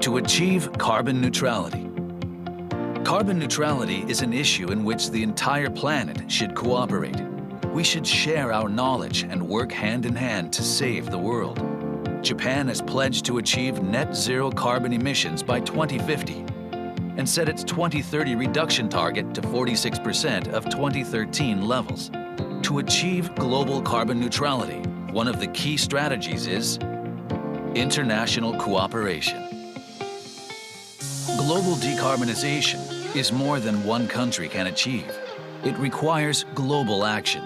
to achieve carbon neutrality. Carbon neutrality is an issue in which the entire planet should cooperate. We should share our knowledge and work hand in hand to save the world. Japan has pledged to achieve net zero carbon emissions by 2050 and set its 2030 reduction target to 46% of 2013 levels. To achieve global carbon neutrality, one of the key strategies is international cooperation. Global decarbonization is more than one country can achieve. It requires global action.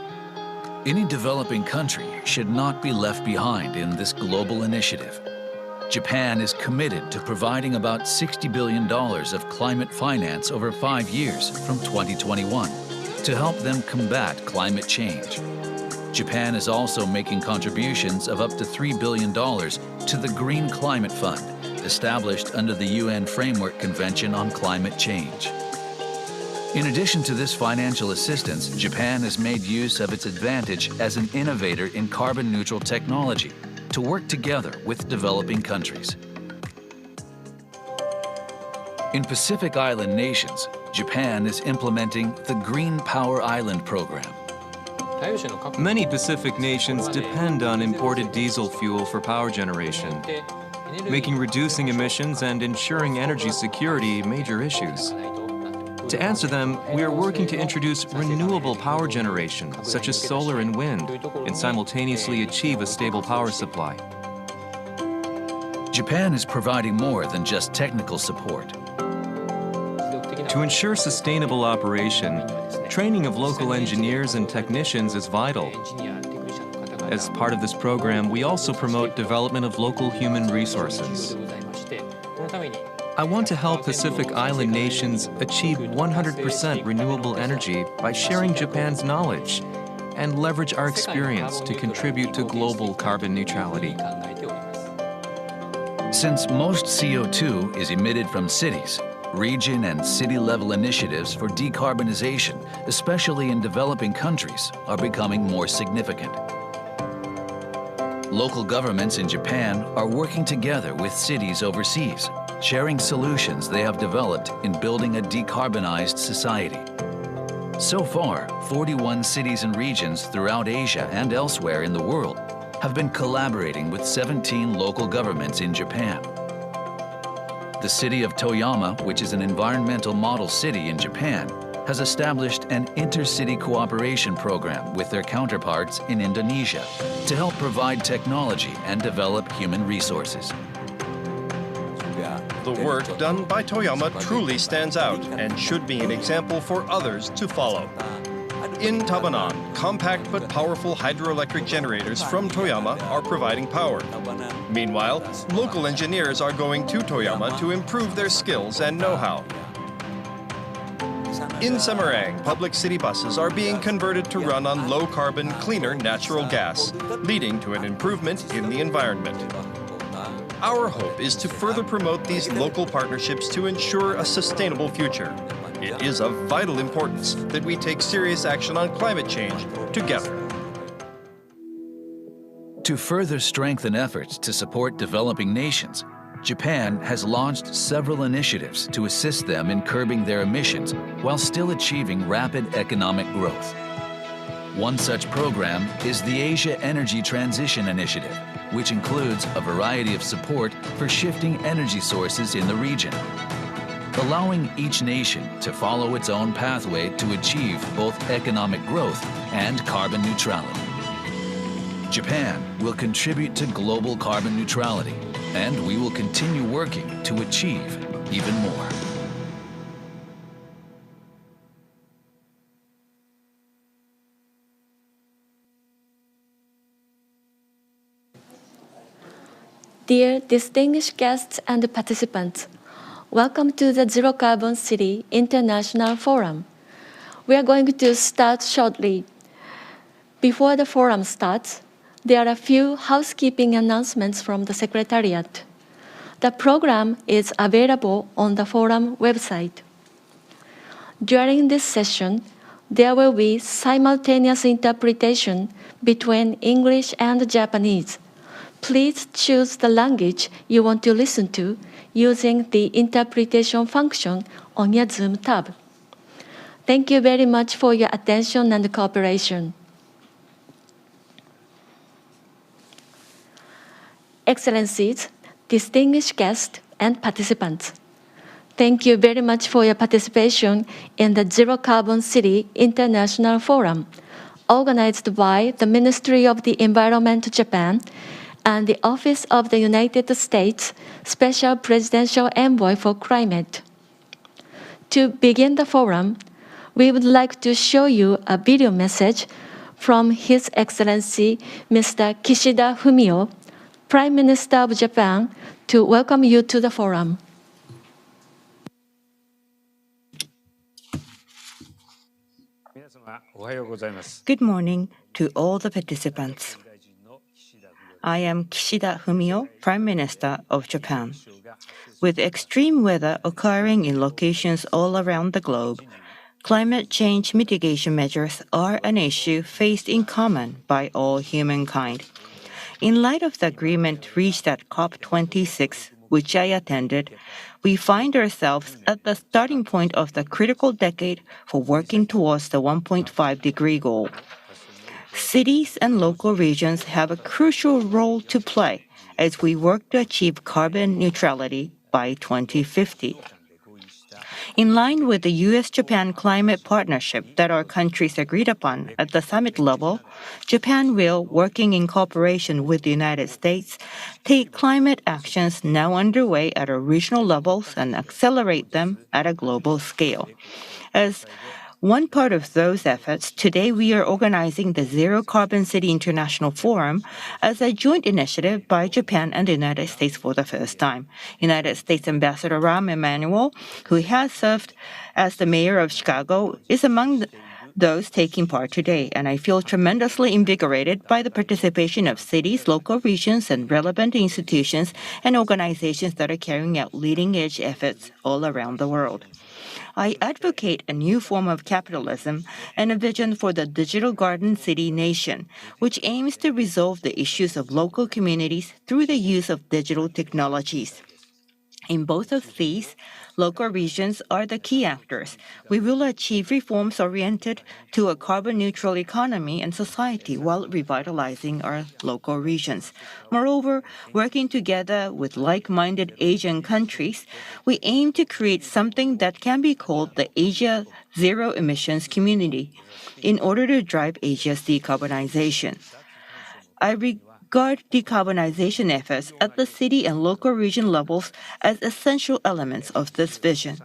Any developing country should not be left behind in this global initiative. Japan is committed to providing about $60 billion of climate finance over 5 years from 2021 to help them combat climate change. Japan is also making contributions of up to $3 billion to the Green Climate Fund, established under the UN Framework Convention on Climate Change. In addition to this financial assistance, Japan has made use of its advantage as an innovator in carbon-neutral technology to work together with developing countries. In Pacific Island nations, Japan is implementing the Green Power Island program. Many Pacific nations depend on imported diesel fuel for power generation, making reducing emissions and ensuring energy security major issues. To answer them, we are working to introduce renewable power generation, such as solar and wind, and simultaneously achieve a stable power supply. Japan is providing more than just technical support. To ensure sustainable operation, training of local engineers and technicians is vital. As part of this program, we also promote development of local human resources. I want to help Pacific Island nations achieve 100% renewable energy by sharing Japan's knowledge and leverage our experience to contribute to global carbon neutrality. Since most CO2 is emitted from cities, region and city-level initiatives for decarbonization, especially in developing countries, are becoming more significant. Local governments in Japan are working together with cities overseas, sharing solutions they have developed in building a decarbonized society. So far, 41 cities and regions throughout Asia and elsewhere in the world have been collaborating with 17 local governments in Japan. The city of Toyama, which is an environmental model city in Japan, has established an intercity cooperation program with their counterparts in Indonesia to help provide technology and develop human resources. The work done by Toyama truly stands out and should be an example for others to follow. In Tabanan, compact but powerful hydroelectric generators from Toyama are providing power. Meanwhile, local engineers are going to Toyama to improve their skills and know-how. In Semarang, public city buses are being converted to run on low-carbon, cleaner natural gas, leading to an improvement in the environment. Our hope is to further promote these local partnerships to ensure a sustainable future. It is of vital importance that we take serious action on climate change together. To further strengthen efforts to support developing nations, Japan has launched several initiatives to assist them in curbing their emissions while still achieving rapid economic growth. One such program is the Asia Energy Transition Initiative, which includes a variety of support for shifting energy sources in the region, allowing each nation to follow its own pathway to achieve both economic growth and carbon neutrality. Japan will contribute to global carbon neutrality, and we will continue working to achieve even more. Dear distinguished guests and participants, welcome to the Zero Carbon City International Forum. We are going to start shortly. Before the forum starts, there are a few housekeeping announcements from the Secretariat. The program is available on the forum website. During this session, there will be simultaneous interpretation between English and Japanese. Please choose the language you want to listen to using the interpretation function on your Zoom tab. Thank you very much for your attention and cooperation. Excellencies, distinguished guests, and participants, thank you very much for your participation in the Zero Carbon City International Forum, organized by the Ministry of the Environment Japan and the Office of the United States Special Presidential Envoy for Climate. To begin the forum, we would like to show you a video message from His Excellency Mr. Kishida Fumio, Prime Minister of Japan, to welcome you to the forum. Good morning to all the participants. I am Kishida Fumio, Prime Minister of Japan. With extreme weather occurring in locations all around the globe, climate change mitigation measures are an issue faced in common by all humankind. In light of the agreement reached at COP26, which I attended, we find ourselves at the starting point of the critical decade for working towards the 1.5-degree goal. Cities and local regions have a crucial role to play as we work to achieve carbon neutrality by 2050. In line with the U.S.-Japan climate partnership that our countries agreed upon at the summit level, Japan will, working in cooperation with the United States, take climate actions now underway at our regional levels and accelerate them at a global scale. As one part of those efforts, today we are organizing the Zero Carbon City International Forum as a joint initiative by Japan and the United States for the first time. United States Ambassador Rahm Emanuel, who has served as the mayor of Chicago, is among those taking part today, and I feel tremendously invigorated by the participation of cities, local regions, and relevant institutions and organizations that are carrying out leading-edge efforts all around the world. I advocate a new form of capitalism and a vision for the digital garden city nation, which aims to resolve the issues of local communities through the use of digital technologies. In both of these, local regions are the key actors. We will achieve reforms oriented to a carbon-neutral economy and society while revitalizing our local regions. Moreover, working together with like-minded Asian countries, we aim to create something that can be called the Asia Zero Emissions Community in order to drive Asia's decarbonization. I regard decarbonization efforts at the city and local region levels as essential elements of this vision.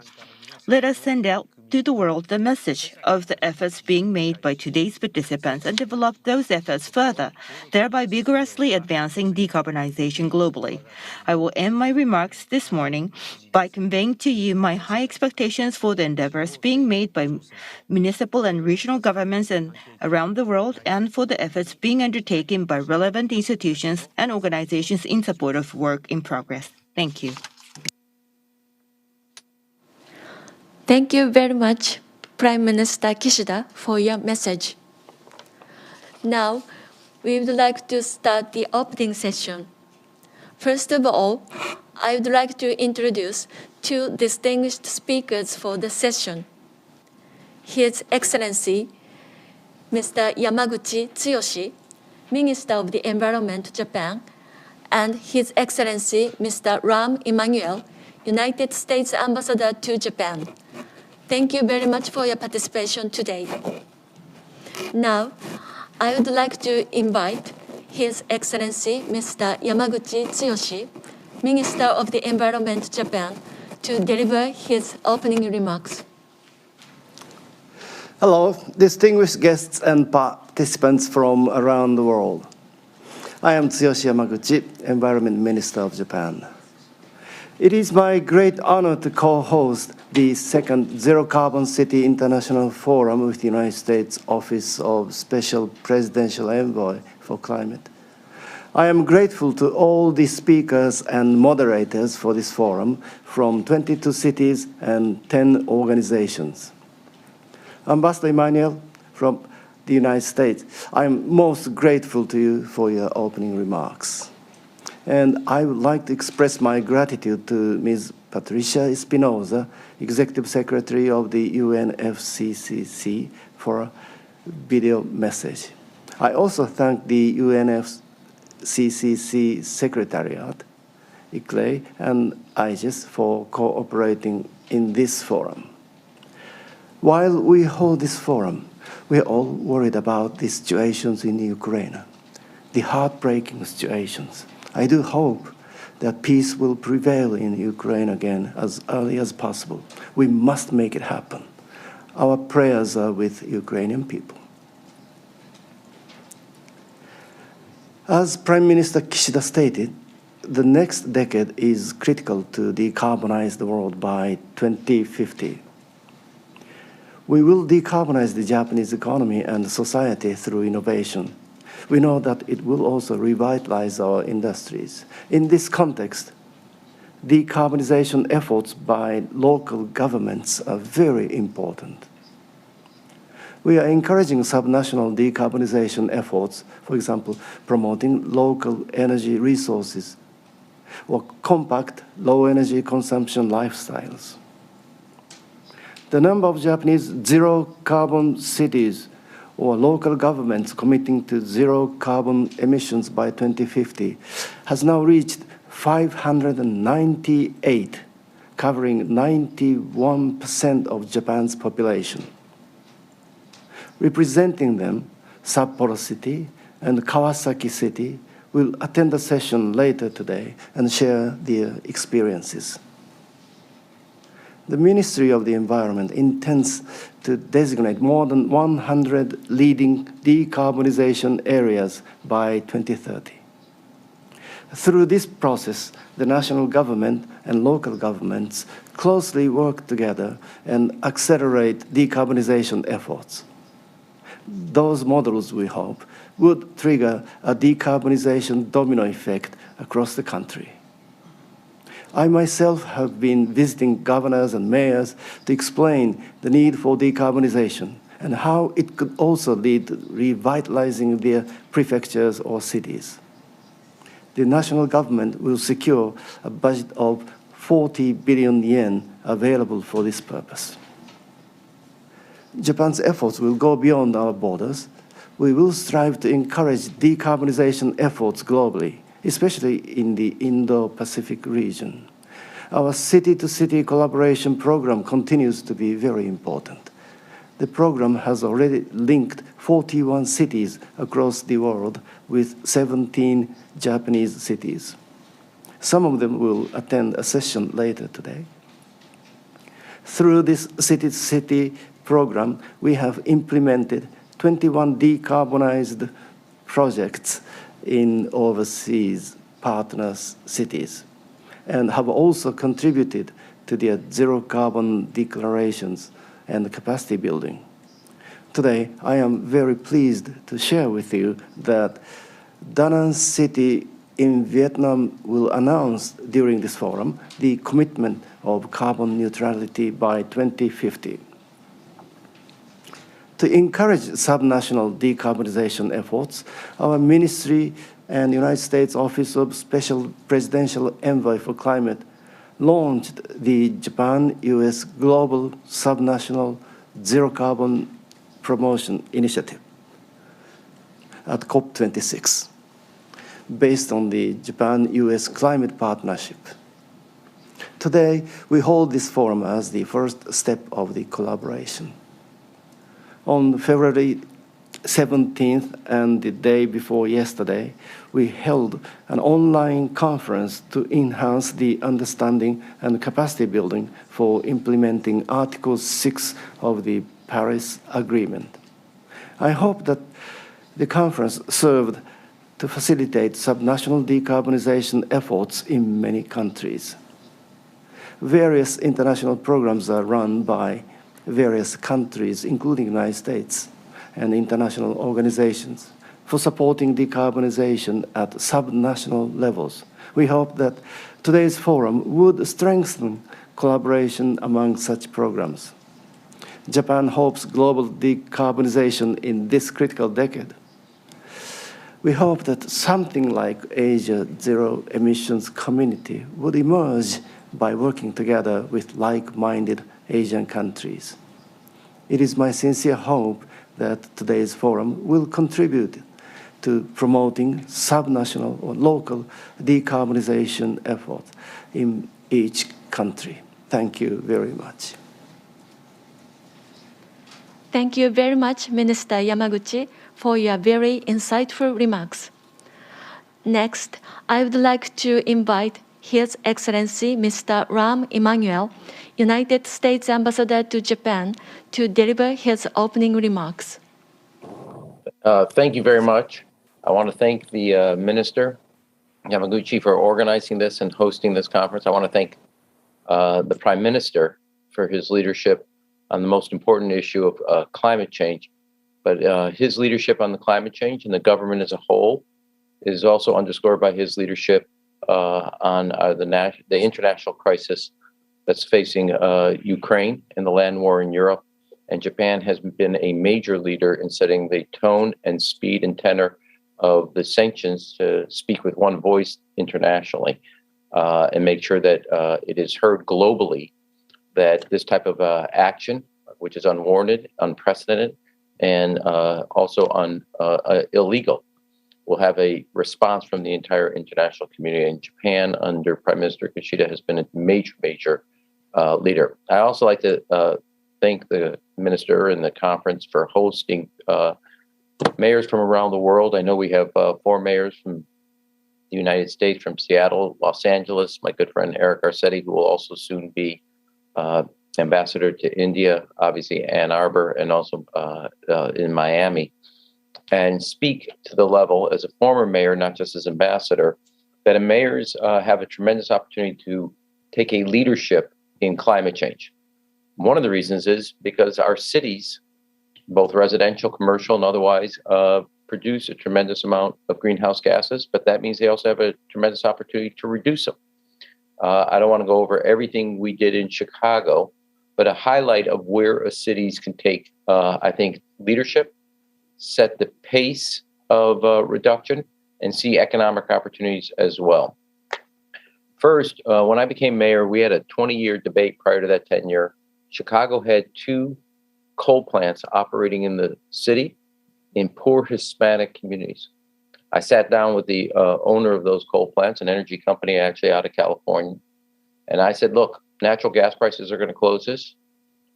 Let us send out to the world the message of the efforts being made by today's participants and develop those efforts further, thereby vigorously advancing decarbonization globally. I will end my remarks this morning by conveying to you my high expectations for the endeavors being made by municipal and regional governments around the world and for the efforts being undertaken by relevant institutions and organizations in support of work in progress. Thank you. Thank you very much, Prime Minister Kishida, for your message. Now, we would like to start the opening session. First of all, I would like to introduce two distinguished speakers for the session. His Excellency, Mr. Yamaguchi Tsuyoshi, Minister of the Environment, Japan, and His Excellency, Mr. Rahm Emanuel, United States Ambassador to Japan. Thank you very much for your participation today. Now, I would like to invite His Excellency, Mr. Yamaguchi Tsuyoshi, Minister of the Environment, Japan, to deliver his opening remarks. Hello, distinguished guests and participants from around the world. I am Tsuyoshi Yamaguchi, Environment Minister of Japan. It is my great honor to co-host the second Zero Carbon City International Forum with the United States Office of Special Presidential Envoy for Climate. I am grateful to all the speakers and moderators for this forum from 22 cities and 10 organizations. Ambassador Emanuel from the United States, I am most grateful to you for your opening remarks. And I would like to express my gratitude to Ms. Patricia Espinosa, Executive Secretary of the UNFCCC, for a video message. I also thank the UNFCCC Secretariat, ICLEI, and IGES for cooperating in this forum. While we hold this forum, we are all worried about the situations in Ukraine, the heartbreaking situations. I do hope that peace will prevail in Ukraine again as early as possible. We must make it happen. Our prayers are with Ukrainian people. As Prime Minister Kishida stated, the next decade is critical to decarbonize the world by 2050. We will decarbonize the Japanese economy and society through innovation. We know that it will also revitalize our industries. In this context, decarbonization efforts by local governments are very important. We are encouraging subnational decarbonization efforts, for example, promoting local energy resources or compact, low-energy consumption lifestyles. The number of Japanese zero-carbon cities or local governments committing to zero carbon emissions by 2050 has now reached 598, covering 91% of Japan's population. Representing them, Sapporo City and Kawasaki City will attend a session later today and share their experiences. The Ministry of the Environment intends to designate more than 100 leading decarbonization areas by 2030. Through this process, the national government and local governments closely work together and accelerate decarbonization efforts. Those models, we hope, would trigger a decarbonization domino effect across the country. I myself have been visiting governors and mayors to explain the need for decarbonization and how it could also lead to revitalizing their prefectures or cities. The national government will secure a budget of 40 billion yen available for this purpose. Japan's efforts will go beyond our borders. We will strive to encourage decarbonization efforts globally, especially in the Indo-Pacific region. Our city-to-city collaboration program continues to be very important. The program has already linked 41 cities across the world with 17 Japanese cities. Some of them will attend a session later today. Through this city-to-city program, we have implemented 21 decarbonized projects in overseas partners cities and have also contributed to their zero carbon declarations and capacity building. Today, I am very pleased to share with you that Da Nang City in Vietnam will announce during this forum the commitment of carbon neutrality by 2050. To encourage subnational decarbonization efforts, our ministry and United States Office of Special Presidential Envoy for Climate launched the Japan-US Global Subnational Zero Carbon Promotion Initiative at COP26, based on the Japan-US Climate Partnership. Today, we hold this forum as the first step of the collaboration. On February 17th and the day before yesterday, we held an online conference to enhance the understanding and capacity building for implementing Article 6 of the Paris Agreement. I hope that the conference served to facilitate subnational decarbonization efforts in many countries. Various international programs are run by various countries, including the United States, and international organizations for supporting decarbonization at subnational levels. We hope that today's forum would strengthen collaboration among such programs. Japan hopes global decarbonization in this critical decade. We hope that something like Asia Zero Emissions Community would emerge by working together with like-minded Asian countries. It is my sincere hope that today's forum will contribute to promoting subnational or local decarbonization efforts in each country. Thank you very much. Thank you very much, Minister Yamaguchi, for your very insightful remarks. Next, I would like to invite His Excellency Mr. Rahm Emanuel, United States Ambassador to Japan, to deliver his opening remarks. Thank you very much. I want to thank the Minister Yamaguchi for organizing this and hosting this conference. I want to thank the Prime Minister for his leadership on the most important issue of climate change. But his leadership on the climate change and the government as a whole is also underscored by his leadership on the international crisis that's facing Ukraine and the land war in Europe. And Japan has been a major leader in setting the tone and speed and tenor of the sanctions to speak with one voice internationally and make sure that it is heard globally that this type of action, which is unwarranted, unprecedented, and also illegal, will have a response from the entire international community. And Japan, under Prime Minister Kishida, has been a major leader. I also like to thank the minister and the conference for hosting mayors from around the world. I know we have 4 mayors from the United States, from Seattle, Los Angeles, my good friend Eric Garcetti, who will also soon be ambassador to India, obviously Ann Arbor, and also in Miami, and speak to the level as a former mayor, not just as ambassador, that mayors have a tremendous opportunity to take a leadership in climate change. One of the reasons is because our cities, both residential, commercial, and otherwise, produce a tremendous amount of greenhouse gases, but that means they also have a tremendous opportunity to reduce them. I don't want to go over everything we did in Chicago, but a highlight of where cities can take, I think, leadership, set the pace of reduction, and see economic opportunities as well. First, when I became mayor, we had a 20-year debate prior to that tenure. Chicago had 2 coal plants operating in the city in poor Hispanic communities. I sat down with the owner of those coal plants, an energy company actually out of California, and I said, look, natural gas prices are going to close this,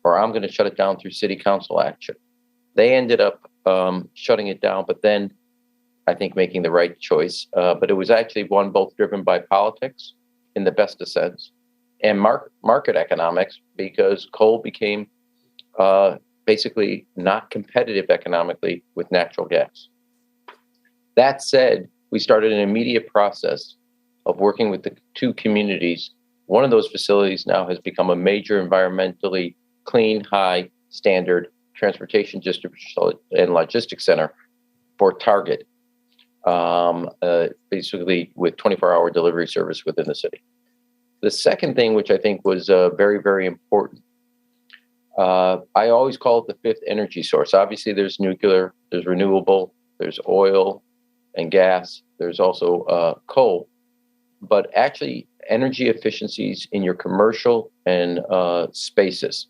or I'm going to shut it down through city council action. They ended up shutting it down, but then I think making the right choice. But it was actually one both driven by politics in the best of sense and market economics, because coal became basically not competitive economically with natural gas. That said, we started an immediate process of working with the 2 communities. One of those facilities now has become a major environmentally clean, high standard transportation distribution and logistics center for Target, basically with 24-hour delivery service within the city. The second thing, which I think was very important, I always call it the 5th energy source. Obviously, there's nuclear, there's renewable, there's oil and gas, there's also coal, but actually energy efficiencies in your commercial and spaces.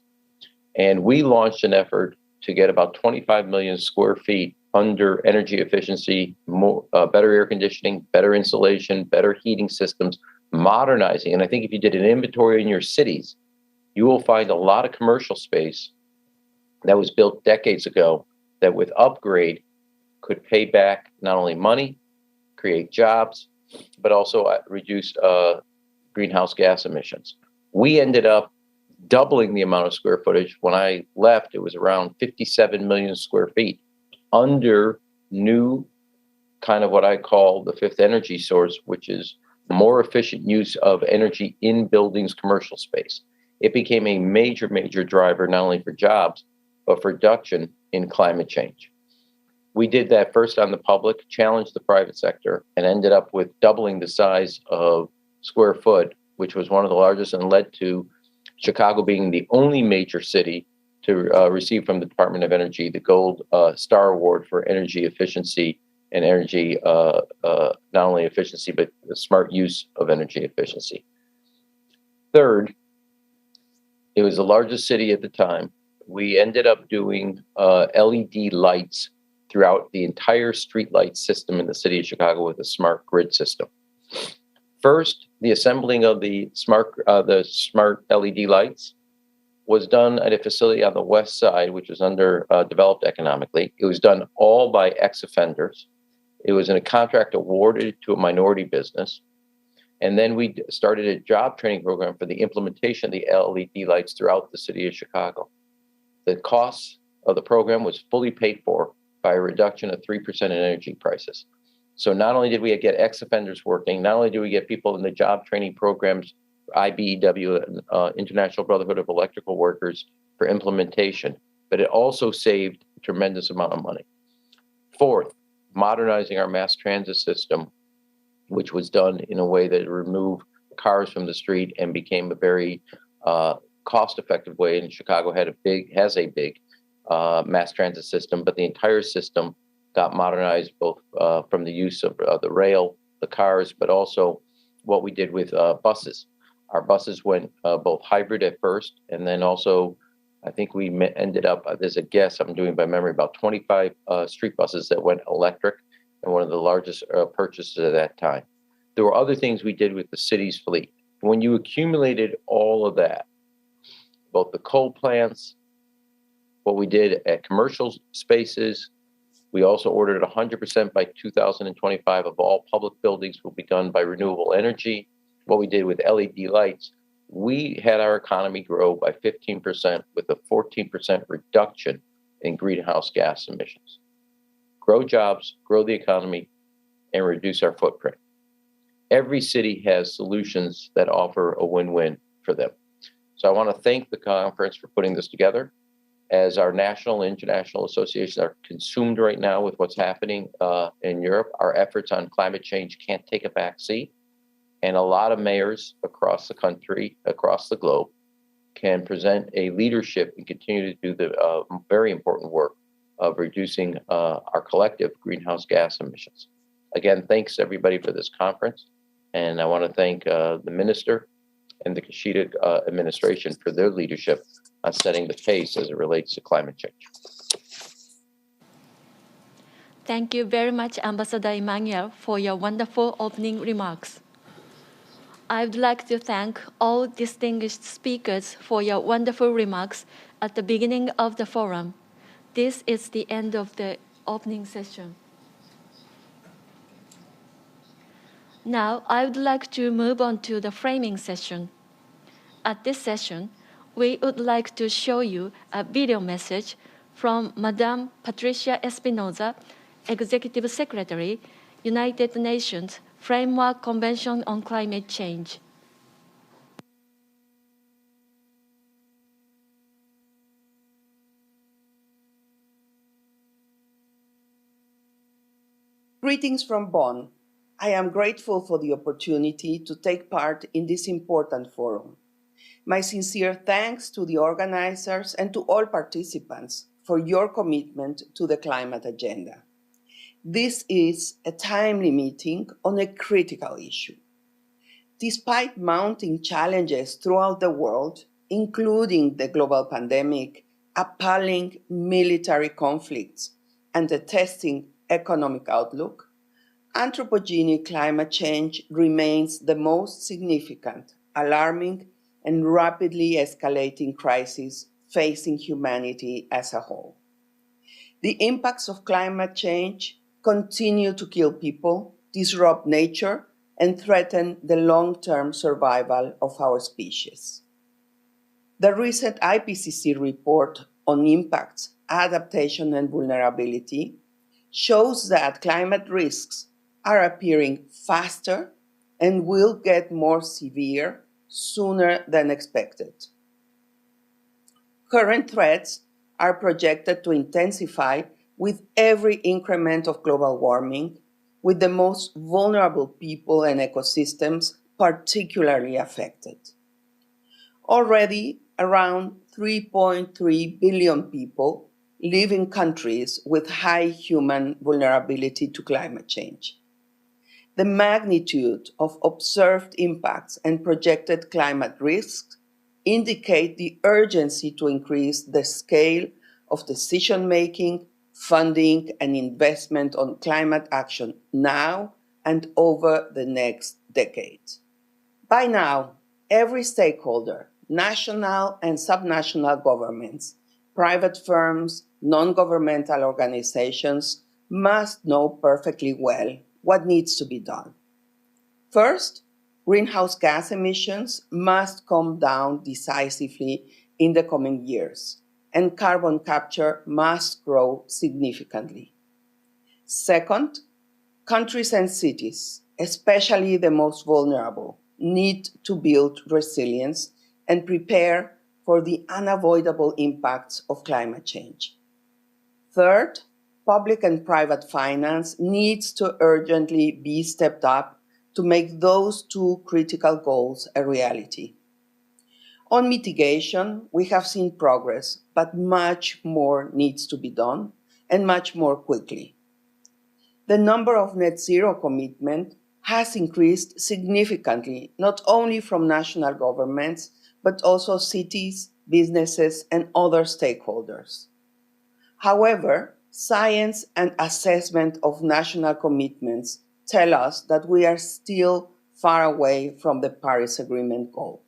And we launched an effort to get about 25 million square feet under energy efficiency, more, better air conditioning, better insulation, better heating systems, modernizing. And I think if you did an inventory in your cities, you will find a lot of commercial space that was built decades ago that with upgrade could pay back not only money, create jobs, but also reduce greenhouse gas emissions. We ended up doubling the amount of square footage. When I left, it was around 57 million square feet under new kind of what I call the 5th energy source, which is more efficient use of energy in buildings, commercial space. It became a major driver, not only for jobs, but for reduction in climate change. We did that first on the public, challenged the private sector, and ended up with doubling the size of square foot, which was one of the largest, and led to Chicago being the only major city to receive from the Department of Energy the Gold Star Award for energy efficiency and energy, not only efficiency, but the smart use of energy efficiency. Third, it was the largest city at the time. We ended up doing LED lights throughout the entire streetlight system in the city of Chicago with a smart grid system. First, the assembling of the smart LED lights was done at a facility on the west side, which was developed economically. It was done all by ex-offenders. It was in a contract awarded to a minority business. And then we started a job training program for the implementation of the LED lights throughout the city of Chicago. The cost of the program was fully paid for by a reduction of 3% in energy prices. So not only did we get ex-offenders working, not only do we get people in the job training programs, IBEW, International Brotherhood of Electrical Workers, for implementation, but it also saved a tremendous amount of money. Fourth, modernizing our mass transit system, which was done in a way that removed cars from the street and became a very cost-effective way. And Chicago has a big mass transit system, but the entire system got modernized both from the use of the rail, the cars, but also what we did with buses. Our buses went both hybrid at first, and then also I think we ended up, there's a guess I'm doing by memory, about 25 street buses that went electric, and one of the largest purchases at that time. There were other things we did with the city's fleet. When you accumulated all of that, both the coal plants, what we did at commercial spaces, we also ordered 100% by 2025 of all public buildings will be done by renewable energy. What we did with LED lights, we had our economy grow by 15% with a 14% reduction in greenhouse gas emissions. Grow jobs, grow the economy, and reduce our footprint. Every city has solutions that offer a win-win for them. So I want to thank the conference for putting this together. As our national and international associations are consumed right now with what's happening in Europe, our efforts on climate change can't take a back seat. And a lot of mayors across the country, across the globe, can present a leadership and continue to do the very important work of reducing our collective greenhouse gas emissions. Again, thanks everybody for this conference. And I want to thank the minister and the Kishida administration for their leadership on setting the pace as it relates to climate change. Thank you very much, Ambassador Emmanuel, for your wonderful opening remarks. I would like to thank all distinguished speakers for your wonderful remarks at the beginning of the forum. This is the end of the opening session. Now, I would like to move on to the framing session. At this session, we would like to show you a video message from Madame Patricia Espinosa, Executive Secretary, United Nations Framework Convention on Climate Change. Greetings from Bonn. I am grateful for the opportunity to take part in this important forum. My sincere thanks to the organizers and to all participants for your commitment to the climate agenda. This is a timely meeting on a critical issue. Despite mounting challenges throughout the world, including the global pandemic, appalling military conflicts, and a testing economic outlook, anthropogenic climate change remains the most significant, alarming, and rapidly escalating crisis facing humanity as a whole. The impacts of climate change continue to kill people, disrupt nature, and threaten the long-term survival of our species. The recent IPCC report on impacts, adaptation, and vulnerability shows that climate risks are appearing faster and will get more severe sooner than expected. Current threats are projected to intensify with every increment of global warming, with the most vulnerable people and ecosystems particularly affected. Already, around 3.3 billion people live in countries with high human vulnerability to climate change. The magnitude of observed impacts and projected climate risks indicate the urgency to increase the scale of decision-making, funding, and investment on climate action now and over the next decade. By now, every stakeholder, national and subnational governments, private firms, non-governmental organizations, must know perfectly well what needs to be done. First, greenhouse gas emissions must come down decisively in the coming years, and carbon capture must grow significantly. Second, countries and cities, especially the most vulnerable, need to build resilience and prepare for the unavoidable impacts of climate change. Third, public and private finance needs to urgently be stepped up to make those two critical goals a reality. On mitigation, we have seen progress, but much more needs to be done, and much more quickly. The number of net zero commitments has increased significantly, not only from national governments, but also cities, businesses, and other stakeholders. However, science and assessment of national commitments tell us that we are still far away from the Paris Agreement goal.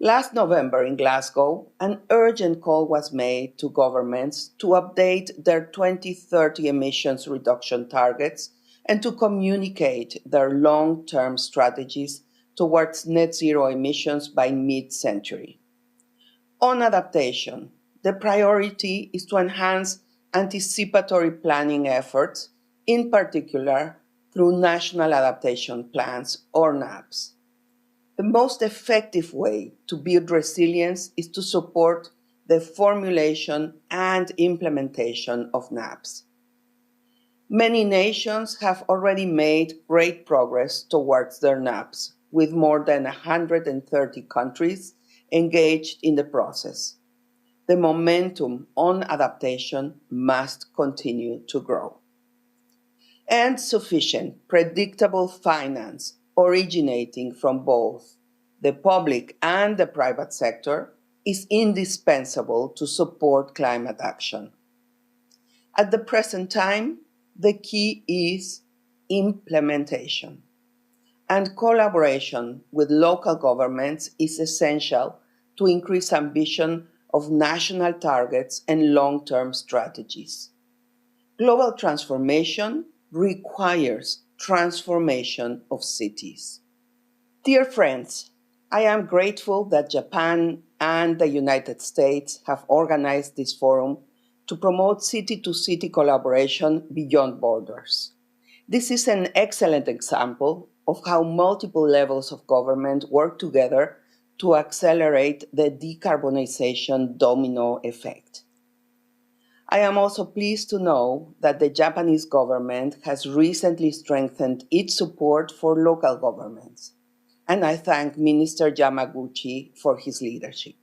Last November in Glasgow, an urgent call was made to governments to update their 2030 emissions reduction targets and to communicate their long-term strategies towards net zero emissions by mid-century. On adaptation, the priority is to enhance anticipatory planning efforts, in particular through national adaptation plans or NAPs. The most effective way to build resilience is to support the formulation and implementation of NAPs. Many nations have already made great progress towards their NAPs, with more than 130 countries engaged in the process. The momentum on adaptation must continue to grow. And sufficient, predictable finance originating from both the public and the private sector is indispensable to support climate action. At the present time, the key is implementation, and collaboration with local governments is essential to increase ambition of national targets and long-term strategies. Global transformation requires transformation of cities. Dear friends, I am grateful that Japan and the United States have organized this forum to promote city-to-city collaboration beyond borders. This is an excellent example of how multiple levels of government work together to accelerate the decarbonization domino effect. I am also pleased to know that the Japanese government has recently strengthened its support for local governments, and I thank Minister Yamaguchi for his leadership.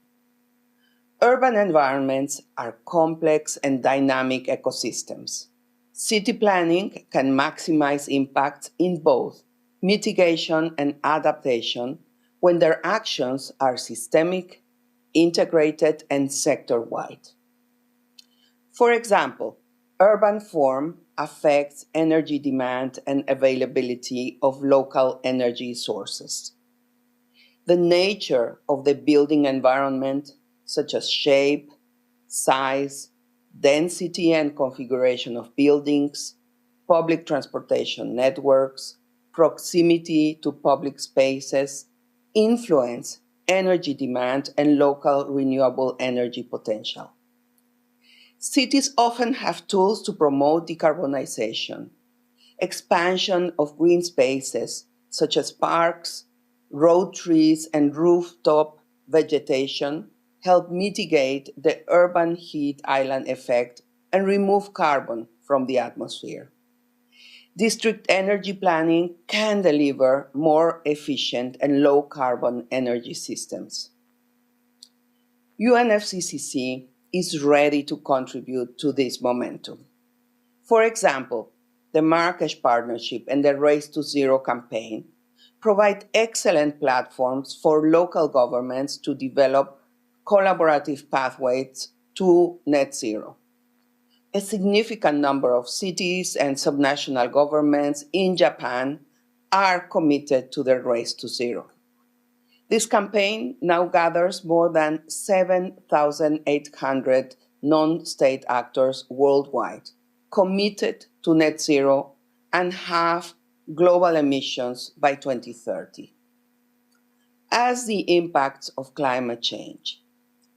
Urban environments are complex and dynamic ecosystems. City planning can maximize impact in both mitigation and adaptation when their actions are systemic, integrated, and sector-wide. For example, urban form affects energy demand and availability of local energy sources. The nature of the building environment, such as shape, size, density and configuration of buildings, public transportation networks, proximity to public spaces, influence energy demand and local renewable energy potential. Cities often have tools to promote decarbonization. Expansion of green spaces, such as parks, road trees, and rooftop vegetation, help mitigate the urban heat island effect and remove carbon from the atmosphere. District energy planning can deliver more efficient and low-carbon energy systems. UNFCCC is ready to contribute to this momentum. For example, the Marrakesh Partnership and the Race to Zero campaign provide excellent platforms for local governments to develop collaborative pathways to net zero. A significant number of cities and subnational governments in Japan are committed to the Race to Zero. This campaign now gathers more than 7,800 non-state actors worldwide, committed to net zero and halve global emissions by 2030. As the impacts of climate change,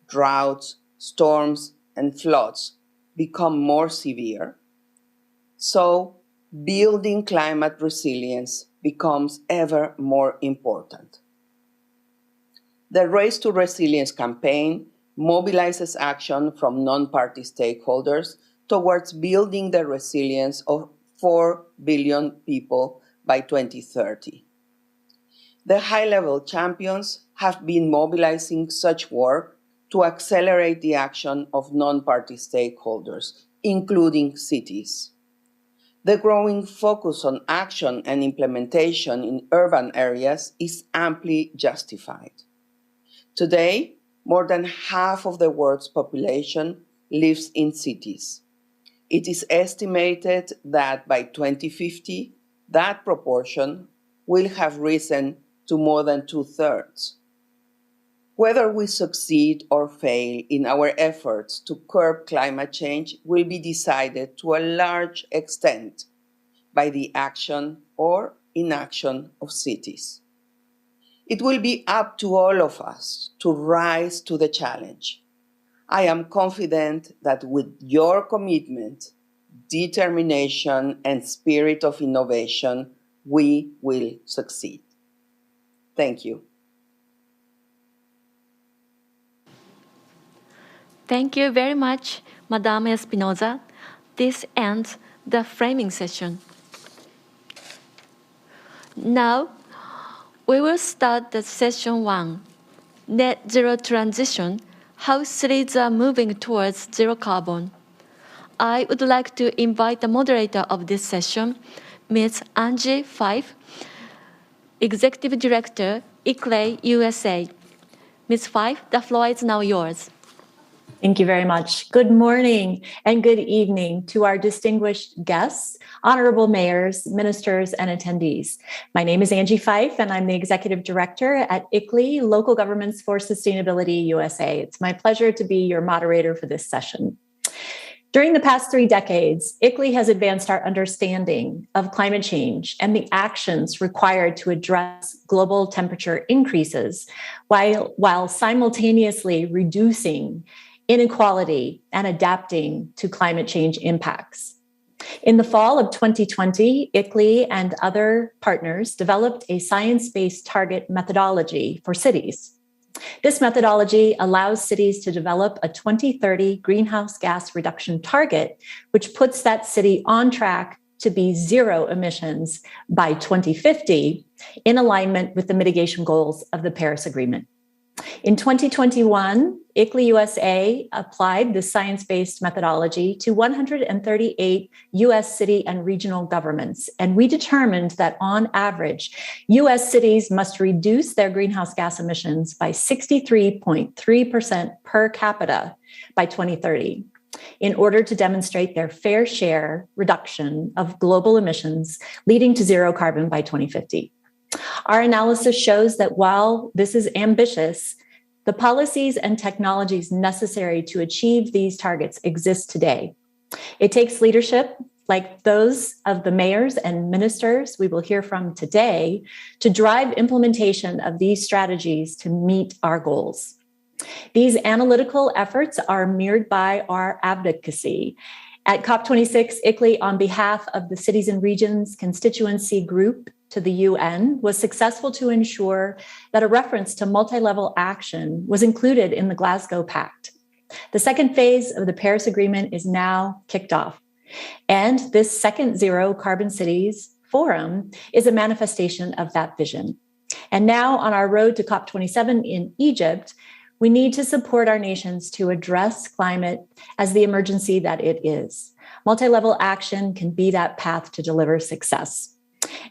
droughts, storms, and floods become more severe, so building climate resilience becomes ever more important. The Race to Resilience campaign mobilizes action from non-party stakeholders towards building the resilience of 4 billion people by 2030. The high-level champions have been mobilizing such work to accelerate the action of non-party stakeholders, including cities. The growing focus on action and implementation in urban areas is amply justified. Today, more than half of the world's population lives in cities. It is estimated that by 2050, that proportion will have risen to more than 2/3. Whether we succeed or fail in our efforts to curb climate change will be decided to a large extent by the action or inaction of cities. It will be up to all of us to rise to the challenge. I am confident that with your commitment, determination, and spirit of innovation, we will succeed. Thank you. Thank you very much, Madame Espinosa. This ends the framing session. Now, we will start the session 1, Net Zero Transition, how cities are moving towards zero carbon. I would like to invite the moderator of this session, Ms. Angie Fife, Executive Director, Equitable USA. Ms. Fife, the floor is now yours. Thank you very much. Good morning and good evening to our distinguished guests, honorable mayors, ministers, and attendees. My name is Angie Fife, and I'm the Executive Director at ICLEI, Local Governments for Sustainability USA. It's my pleasure to be your moderator for this session. During the past 3 decades, ICLEI has advanced our understanding of climate change and the actions required to address global temperature increases while simultaneously reducing inequality and adapting to climate change impacts. In the fall of 2020, ICLEI and other partners developed a science-based target methodology for cities. This methodology allows cities to develop a 2030 greenhouse gas reduction target, which puts that city on track to be zero emissions by 2050, in alignment with the mitigation goals of the Paris Agreement. In 2021, ICLEI USA applied the science-based methodology to 138 US city and regional governments, and we determined that on average, US cities must reduce their greenhouse gas emissions by 63.3% per capita by 2030 in order to demonstrate their fair share reduction of global emissions, leading to zero carbon by 2050. Our analysis shows that while this is ambitious, the policies and technologies necessary to achieve these targets exist today. It takes leadership like those of the mayors and ministers we will hear from today to drive implementation of these strategies to meet our goals. These analytical efforts are mirrored by our advocacy. At COP26, ICLEI, on behalf of the Cities and Regions Constituency Group to the UN, was successful to ensure that a reference to multi-level action was included in the Glasgow Pact. The second phase of the Paris Agreement is now kicked off. And this second Zero Carbon Cities Forum is a manifestation of that vision. And now on our road to COP27 in Egypt, We need to support our nations to address climate as the emergency that it is. Multi-level action can be that path to deliver success.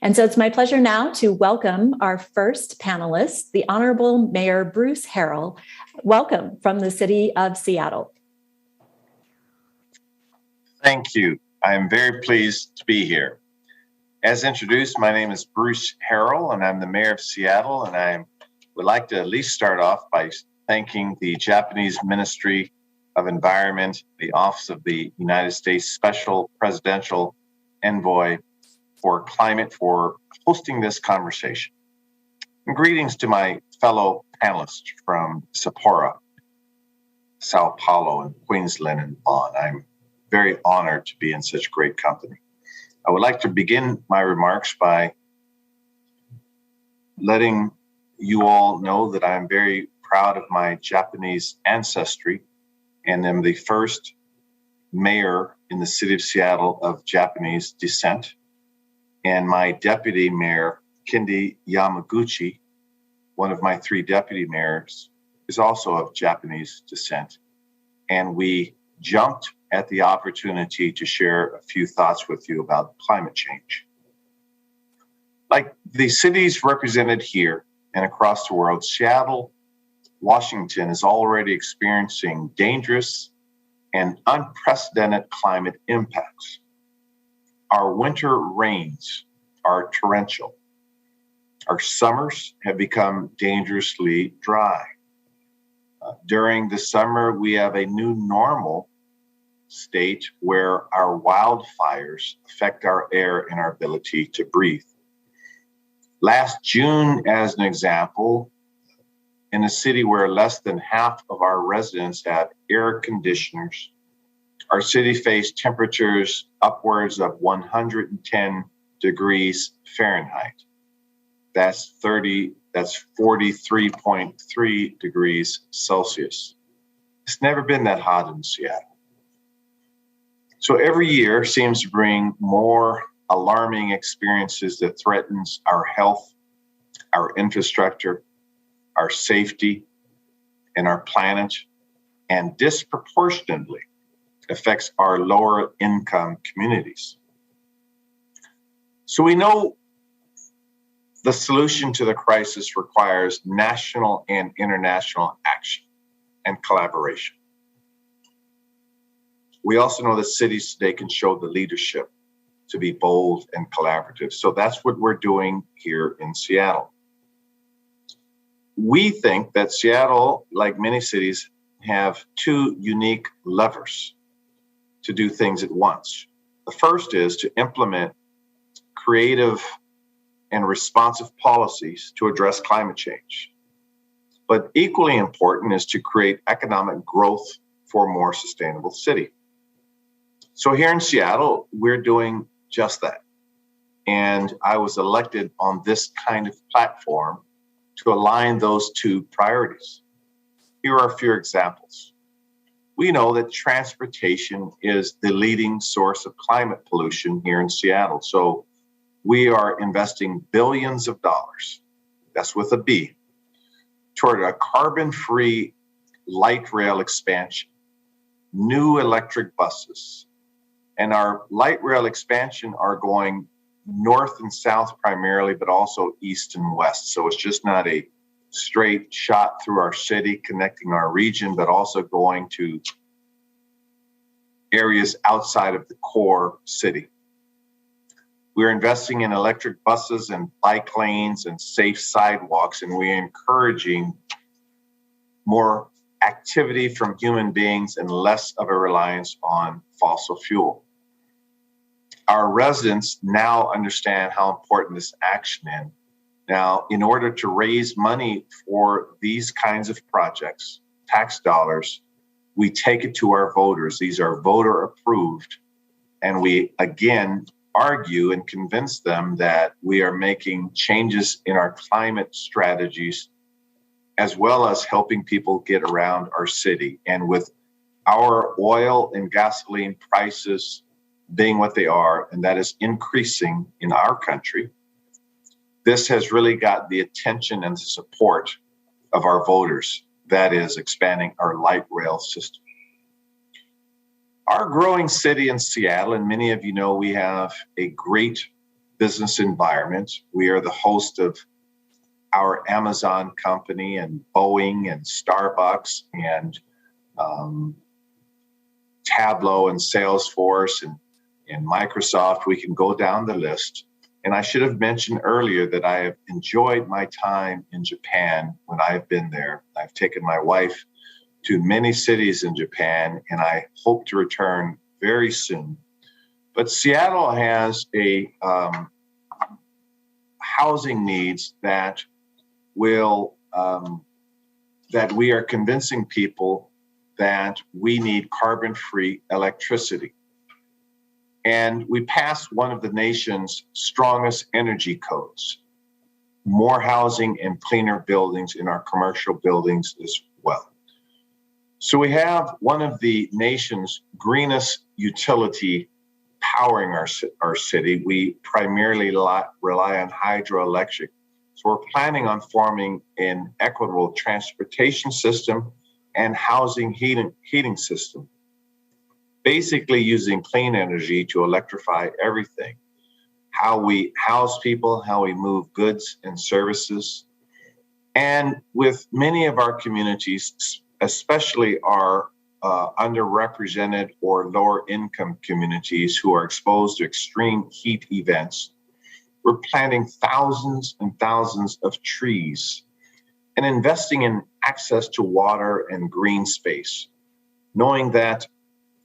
And so it's my pleasure now to welcome our first panelist, the Honorable Mayor Bruce Harrell. Welcome from the city of Seattle. Thank you. I am very pleased to be here. As introduced, my name is Bruce Harrell, and I'm the mayor of Seattle, and I would like to at least start off by thanking the Japanese Ministry of Environment, the Office of the United States Special Presidential Envoy for Climate for hosting this conversation. And greetings to my fellow panelists from Sapporo, Sao Paulo, and Queensland, and Bonn. I'm very honored to be in such great company. I would like to begin my remarks by letting you all know that I'm very proud of my Japanese ancestry and am the first mayor in the city of Seattle of Japanese descent. And my deputy mayor, Kendi Yamaguchi, one of my 3 deputy mayors, is also of Japanese descent. And we jumped at the opportunity to share a few thoughts with you about climate change. Like the cities represented here and across the world, Seattle, Washington is already experiencing dangerous and unprecedented climate impacts. Our winter rains are torrential. Our summers have become dangerously dry. During the summer, we have a new normal state where our wildfires affect our air and our ability to breathe. Last June, as an example, in a city where less than half of our residents have air conditioners, our city faced temperatures upwards of 110 degrees Fahrenheit. That's 43.3 degrees Celsius. It's never been that hot in Seattle. So every year seems to bring more alarming experiences that threatens our health, our infrastructure, our safety, and our planet, and disproportionately affects our lower income communities. So we know the solution to the crisis requires national and international action and collaboration. We also know that cities today can show the leadership to be bold and collaborative. So that's what we're doing here in Seattle. We think that Seattle, like many cities, have 2 unique levers to do things at once. The first is to implement creative and responsive policies to address climate change. But equally important is to create economic growth for a more sustainable city. So here in Seattle, we're doing just that. And I was elected on this kind of platform to align those 2 priorities. Here are a few examples. We know that transportation is the leading source of climate pollution here in Seattle. So we are investing billions of dollars, that's with a B, toward a carbon-free light rail expansion, new electric buses, and our light rail expansion are going north and south primarily, but also east and west. So it's just not a straight shot through our city connecting our region, but also going to areas outside of the core city. We're investing in electric buses and bike lanes and safe sidewalks, and we're encouraging more activity from human beings and less of a reliance on fossil fuel. Our residents now understand how important this action is. Now, in order to raise money for these kinds of projects, tax dollars, we take it to our voters. These are voter approved. And we, again, argue and convince them that we are making changes in our climate strategies, as well as helping people get around our city. And with our oil and gasoline prices being what they are, and that is increasing in our country, this has really got the attention and the support of our voters. that is expanding our light rail system. Our growing city in Seattle, and many of you know we have a great business environment. We are the host of our Amazon company and Boeing and Starbucks and Tableau and Salesforce and Microsoft. We can go down the list. And I should have mentioned earlier that I have enjoyed my time in Japan when I've been there. I've taken my wife to many cities in Japan, and I hope to return very soon. But Seattle has a housing needs that will that we are convincing people that we need carbon-free electricity. And we passed one of the nation's strongest energy codes, more housing and cleaner buildings in our commercial buildings as well. So we have one of the nation's greenest utility powering our city. We primarily rely on hydroelectric. So we're planning on forming an equitable transportation system and housing heating system, basically using clean energy to electrify everything. How we house people, how we move goods and services. And with many of our communities, especially our underrepresented or lower income communities who are exposed to extreme heat events, we're planting thousands and thousands of trees and investing in access to water and green space, knowing that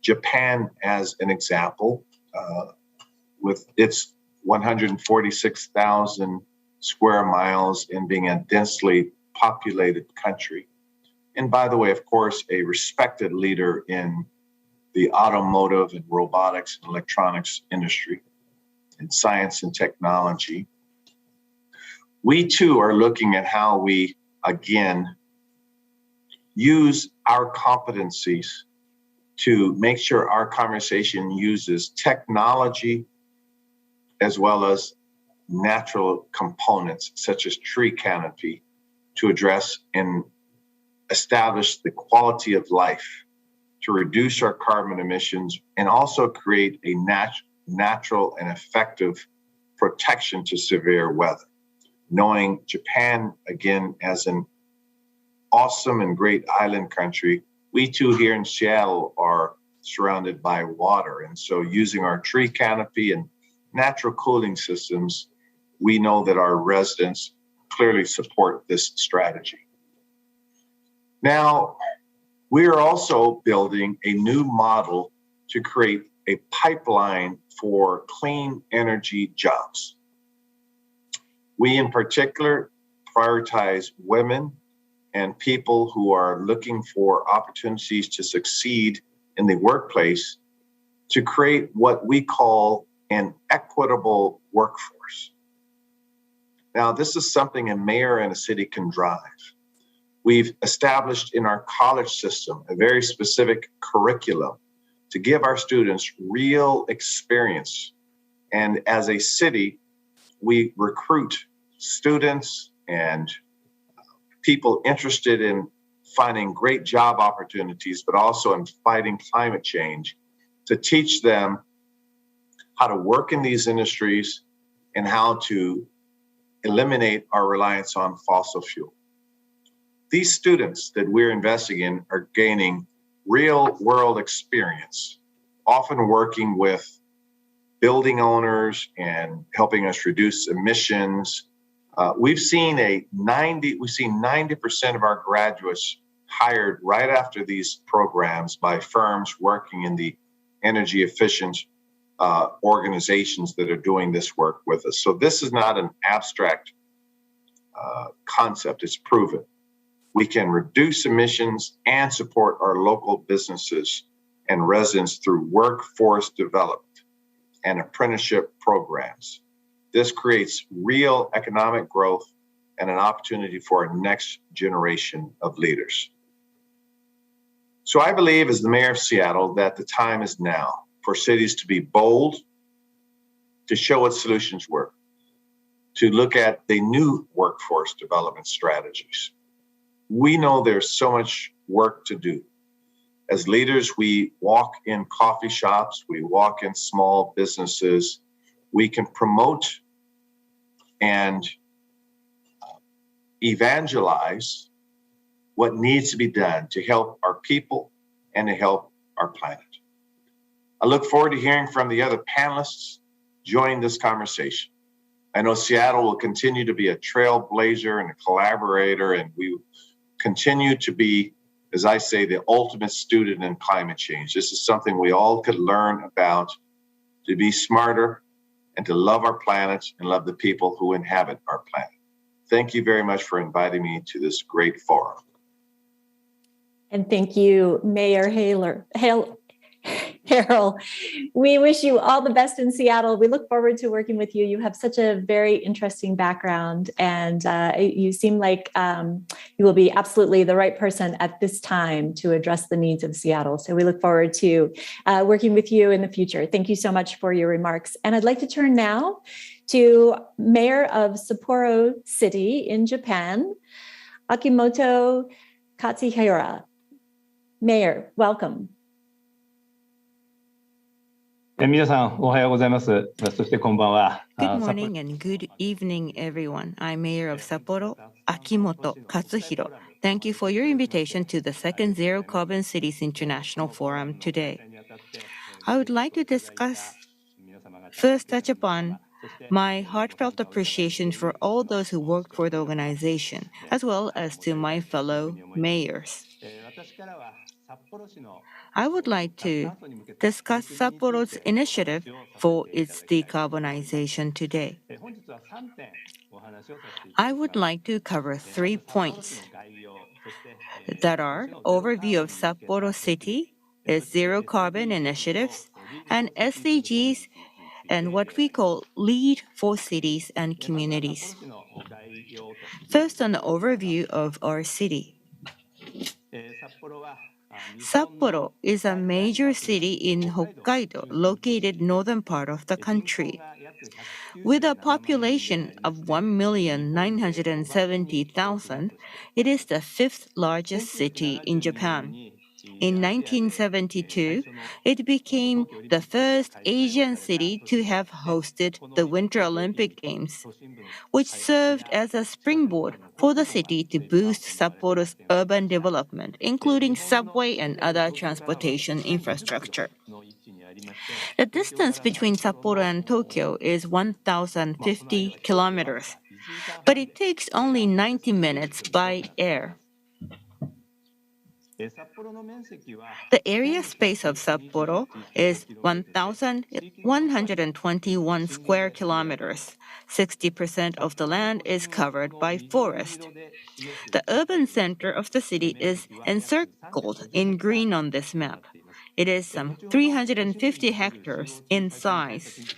Japan, as an example, with its 146,000 square miles and being a densely populated country, and by the way, of course, a respected leader in the automotive and robotics and electronics industry and science and technology, we too are looking at how we, again, use our competencies to make sure our conversation uses technology as well as natural components such as tree canopy to address and establish the quality of life, to reduce our carbon emissions, and also create a natural and effective protection to severe weather. Knowing Japan, again, as an awesome and great island country, we too here in Seattle are surrounded by water. And so using our tree canopy and natural cooling systems, we know that our residents clearly support this strategy. Now, we are also building a new model to create a pipeline for clean energy jobs. We in particular prioritize women and people who are looking for opportunities to succeed in the workplace to create what we call an equitable workforce. Now, this is something a mayor and a city can drive. We've established in our college system a very specific curriculum to give our students real experience. And as a city, we recruit students and people interested in finding great job opportunities, but also in fighting climate change, to teach them how to work in these industries and how to eliminate our reliance on fossil fuel. These students that we're investing in are gaining real world experience, often working with building owners and helping us reduce emissions. We've seen 90% of our graduates hired right after these programs by firms working in the energy efficient organizations that are doing this work with us. So this is not an abstract concept, it's proven. We can reduce emissions and support our local businesses and residents through workforce development and apprenticeship programs. This creates real economic growth and an opportunity for our next generation of leaders. So I believe, as the mayor of Seattle, that the time is now for cities to be bold, to show what solutions work, to look at the new workforce development strategies. We know there's so much work to do. As leaders, we walk in coffee shops, we walk in small businesses, we can promote and evangelize what needs to be done to help our people and to help our planet. I look forward to hearing from the other panelists joining this conversation. I know Seattle will continue to be a trailblazer and a collaborator, and we continue to be, as I say, the ultimate student in climate change. This is something we all could learn about, to be smarter and to love our planet and love the people who inhabit our planet. Thank you very much for inviting me to this great forum. And thank you, Mayor Harrell. We wish you all the best in Seattle. We look forward to working with you. You have such a very interesting background, and you seem like you will be absolutely the right person at this time to address the needs of Seattle. So we look forward to working with you in the future. Thank you so much for your remarks. And I'd like to turn now to Mayor of Sapporo City in Japan, Akimoto Katsuhira. Mayor, welcome. 皆さん、おはようございます。そしてこんばんは。 Good morning and good evening, everyone. I'm Mayor of Sapporo, Akimoto Katsuhiro. Thank you for your invitation to the second Zero Carbon Cities International Forum today. I would like to first touch upon my heartfelt appreciation for all those who worked for the organization, as well as to my fellow mayors. I would like to discuss Sapporo's initiative for its decarbonization today. I would like to cover 3 points that are overview of Sapporo City, its zero carbon initiatives, and SDGs, and what we call Lead for Cities and Communities. First, an overview of our city. Sapporo is a major city in Hokkaido, located northern part of the country. With a population of 1,970,000, it is the 5th largest city in Japan. In 1972, it became the first Asian city to have hosted the Winter Olympic Games, which served as a springboard for the city to boost Sapporo's urban development, including subway and other transportation infrastructure. The distance between Sapporo and Tokyo is 1,050 kilometers, but it takes only 90 minutes by air. The area space of Sapporo is 1,121 square kilometers. 60% of the land is covered by forest. The urban center of the city is encircled in green on this map. It is some 350 hectares in size.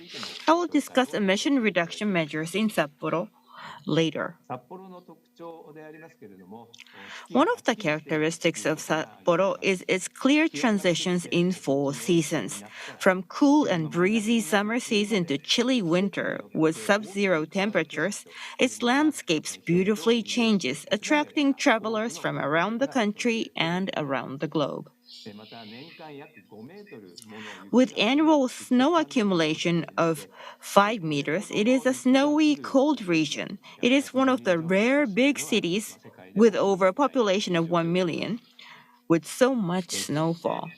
I will discuss emission reduction measures in Sapporo later. One of the characteristics of Sapporo is its clear transitions in 4 seasons. From cool and breezy summer season to chilly winter with sub-zero temperatures, its landscapes beautifully changes, attracting travelers from around the country and around the globe. With annual snow accumulation of 5 meters, it is a snowy, cold region. It is one of the rare big cities with over a population of 1 million, with so much snowfall.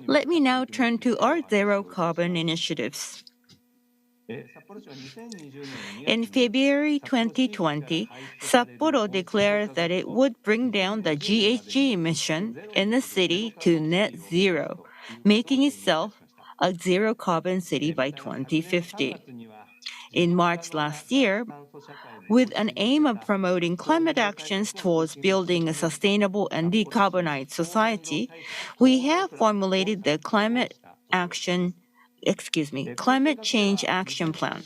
Let me now turn to our zero carbon initiatives. In February 2020, Sapporo declared that it would bring down the GHG emission in the city to net zero, making itself a zero carbon city by 2050. In March last year, with an aim of promoting climate actions towards building a sustainable and decarbonized society, we have formulated the Climate Change Action Plan.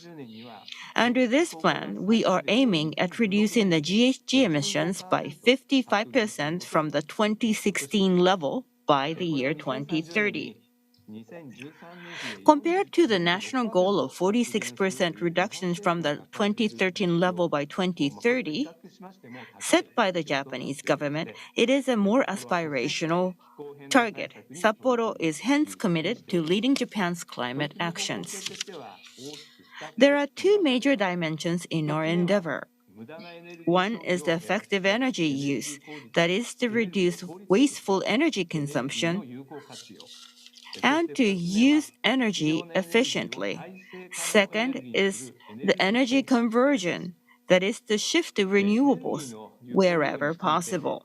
Under this plan, we are aiming at reducing the GHG emissions by 55% from the 2016 level by the year 2030. Compared to the national goal of 46% reduction from the 2013 level by 2030, set by the Japanese government, it is a more aspirational target. Sapporo is hence committed to leading Japan's climate actions. There are two major dimensions in our endeavor. One is the effective energy use, that is to reduce wasteful energy consumption and to use energy efficiently. Second is the energy conversion, that is to shift to renewables wherever possible.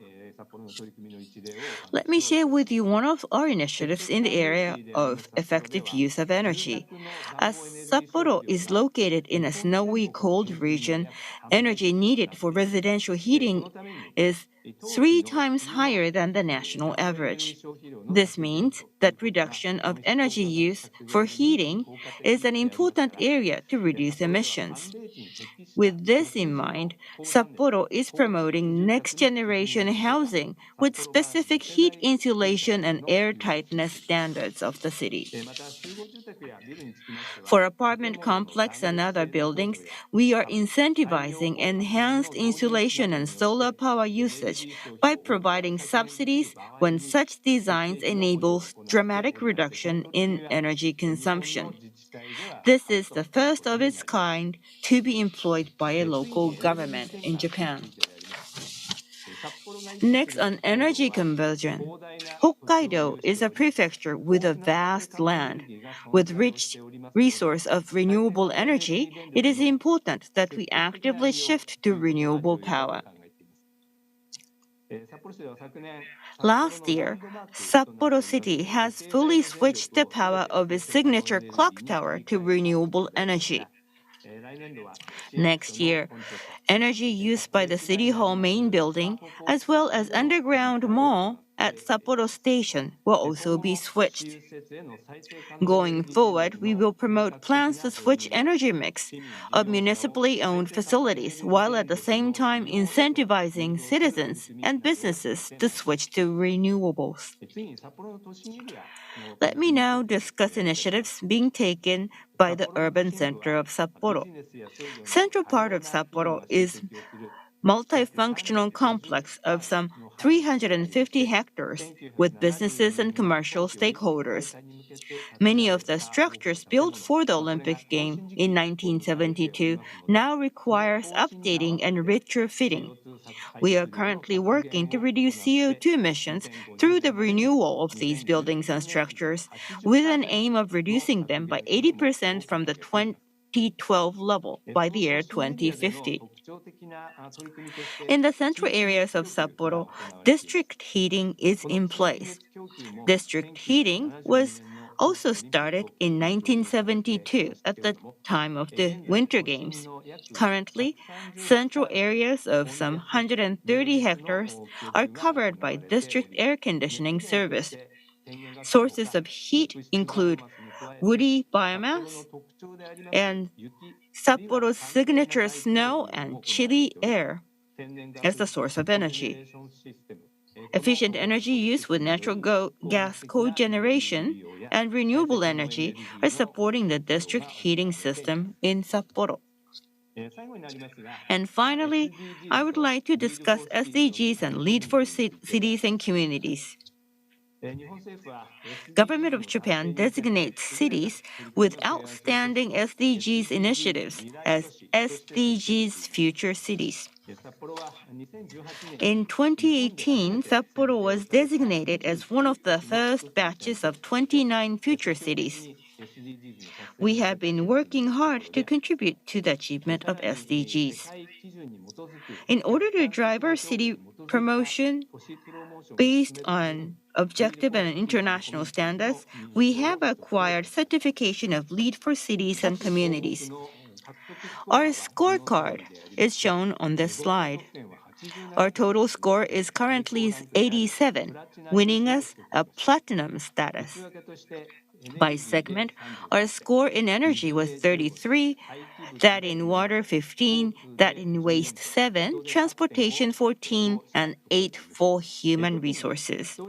Let me share with you one of our initiatives in the area of effective use of energy. As Sapporo is located in a snowy cold region, energy needed for residential heating is 3 times higher than the national average. This means that reduction of energy use for heating is an important area to reduce emissions. With this in mind, Sapporo is promoting next-generation housing with specific heat insulation and air tightness standards of the city. For apartment complex and other buildings, we are incentivizing enhanced insulation and solar power usage by providing subsidies when such designs enable dramatic reduction in energy consumption. This is the first of its kind to be employed by a local government in Japan. Next, on energy conversion. Hokkaido is a prefecture with a vast land. With rich resource of renewable energy, it is important that we actively shift to renewable power. Last year, Sapporo City has fully switched the power of its signature clock tower to renewable energy. Next year, energy used by the City Hall main building, as well as underground mall at Sapporo Station, will also be switched. Going forward, we will promote plans to switch energy mix of municipally owned facilities, while at the same time incentivizing citizens and businesses to switch to renewables. Let me now discuss initiatives being taken by the urban center of Sapporo. Central part of Sapporo is multifunctional complex of some 350 hectares with businesses and commercial stakeholders. Many of the structures built for the Olympic game in 1972 now requires updating and retrofitting. We are currently working to reduce CO2 emissions through the renewal of these buildings and structures, with an aim of reducing them by 80% from the 2012 level by the year 2050. In the central areas of Sapporo, district heating is in place. District heating was also started in 1972 at the time of the Winter Games. Currently, central areas of some 130 hectares are covered by district air conditioning service. Sources of heat include woody biomass and Sapporo's signature snow and chilly air as the source of energy. Efficient energy use with natural gas cogeneration and renewable energy are supporting the district heating system in Sapporo. And finally, I would like to discuss SDGs and lead for cities and communities. Government of Japan designates cities with outstanding SDGs initiatives as SDGs Future Cities. In 2018, Sapporo was designated as one of the first batches of 29 future cities. We have been working hard to contribute to the achievement of SDGs. In order to drive our city promotion based on objective and international standards, we have acquired certification of lead for cities and communities. Our scorecard is shown on this slide. Our total score is currently 87, winning us a platinum status. By segment, our score in energy was 33, that in water 15, that in waste 7, transportation 14, and 8 for human resources.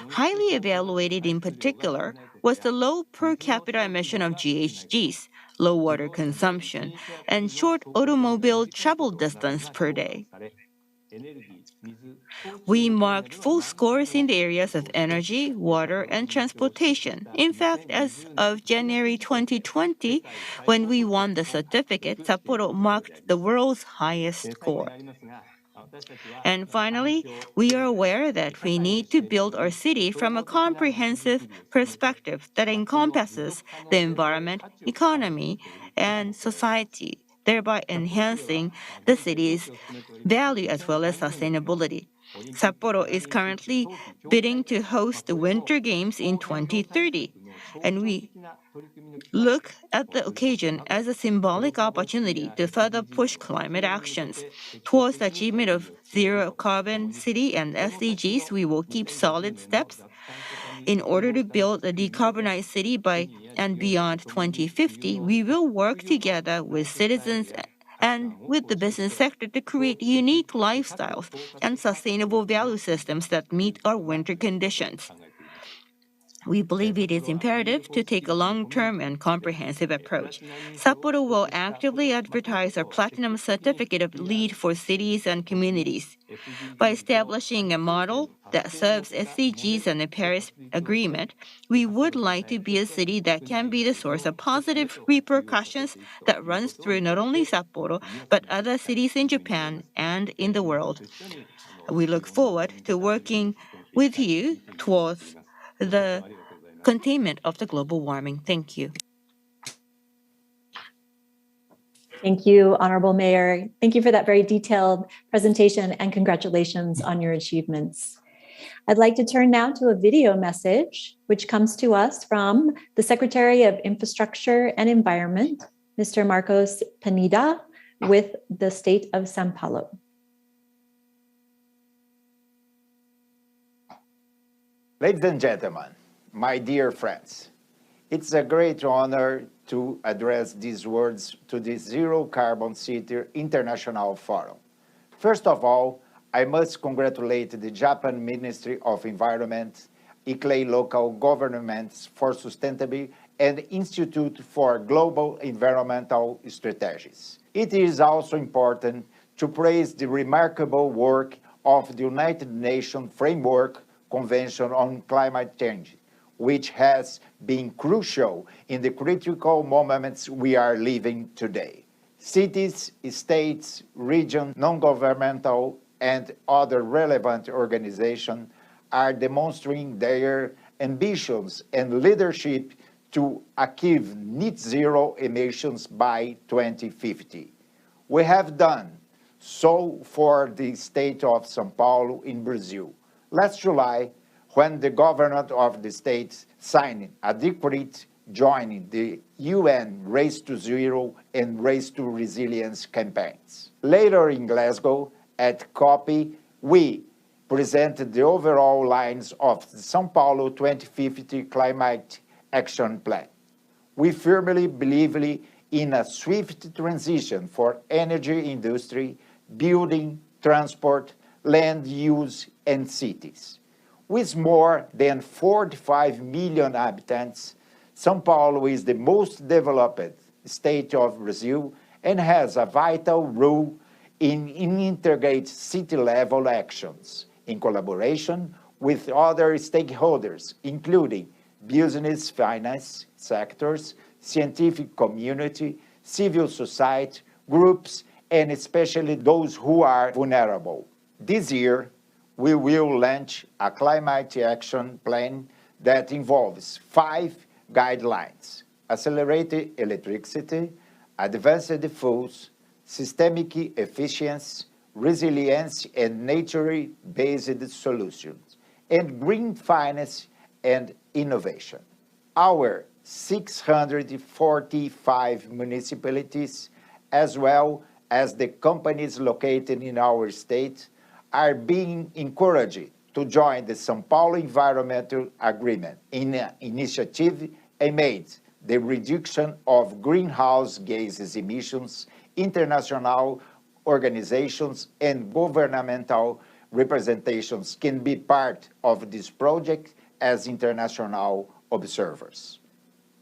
Highly evaluated in particular was the low per capita emission of GHGs, low water consumption, and short automobile travel distance per day. We marked full scores in the areas of energy, water, and transportation. In fact, as of January 2020, when we won the certificate, Sapporo marked the world's highest score. And finally, we are aware that we need to build our city from a comprehensive perspective that encompasses the environment, economy, and society, thereby enhancing the city's value as well as sustainability. Sapporo is currently bidding to host the Winter Games in 2030, and we look at the occasion as a symbolic opportunity to further push climate actions. Towards the achievement of zero carbon city and SDGs, we will keep solid steps. In order to build a decarbonized city by and beyond 2050, we will work together with citizens and with the business sector to create unique lifestyles and sustainable value systems that meet our winter conditions. We believe it is imperative to take a long-term and comprehensive approach. Sapporo will actively advertise our Platinum Certificate of Lead for cities and communities. By establishing a model that serves SDGs and the Paris Agreement, we would like to be a city that can be the source of positive repercussions that runs through not only Sapporo, but other cities in Japan and in the world. We look forward to working with you towards the containment of the global warming. Thank you. Thank you, Honorable Mayor. Thank you for that very detailed presentation and congratulations on your achievements. I'd like to turn now to a video message, which comes to us from the Secretary of Infrastructure and Environment, Mr. Marcos Pineda, with the state of São Paulo. Ladies and gentlemen, my dear friends, it's a great honor to address these words to the Zero Carbon City International Forum. First of all, I must congratulate the Japan Ministry of Environment, ICLEI local governments for sustainability, and Institute for Global Environmental Strategies. It is also important to praise the remarkable work of the United Nations Framework Convention on Climate Change, which has been crucial in the critical moments we are living today. Cities, states, regions, non-governmental, and other relevant organizations are demonstrating their ambitions and leadership to achieve net zero emissions by 2050. We have done so for the state of São Paulo in Brazil. Last July, when the governor of the state signed a decree joining the UN Race to Zero and Race to Resilience campaigns. Later in Glasgow, at COP, we presented the overall lines of the São Paulo 2050 Climate Action Plan. We firmly believe in a swift transition for energy industry, building, transport, land use, and cities. With more than 45 million inhabitants, São Paulo is the most developed state of Brazil and has a vital role in integrated city-level actions in collaboration with other stakeholders, including business, finance sectors, scientific community, civil society, groups, and especially those who are vulnerable. This year, we will launch a climate action plan that involves 5 guidelines: accelerated electricity, advanced fuels, systemic efficiency, resilience and nature-based solutions, and green finance and innovation. Our 645 municipalities, as well as the companies located in our state, are being encouraged to join the São Paulo Environmental Agreement in an initiative aimed at the reduction of greenhouse gases emissions. International organizations and governmental representations can be part of this project as international observers.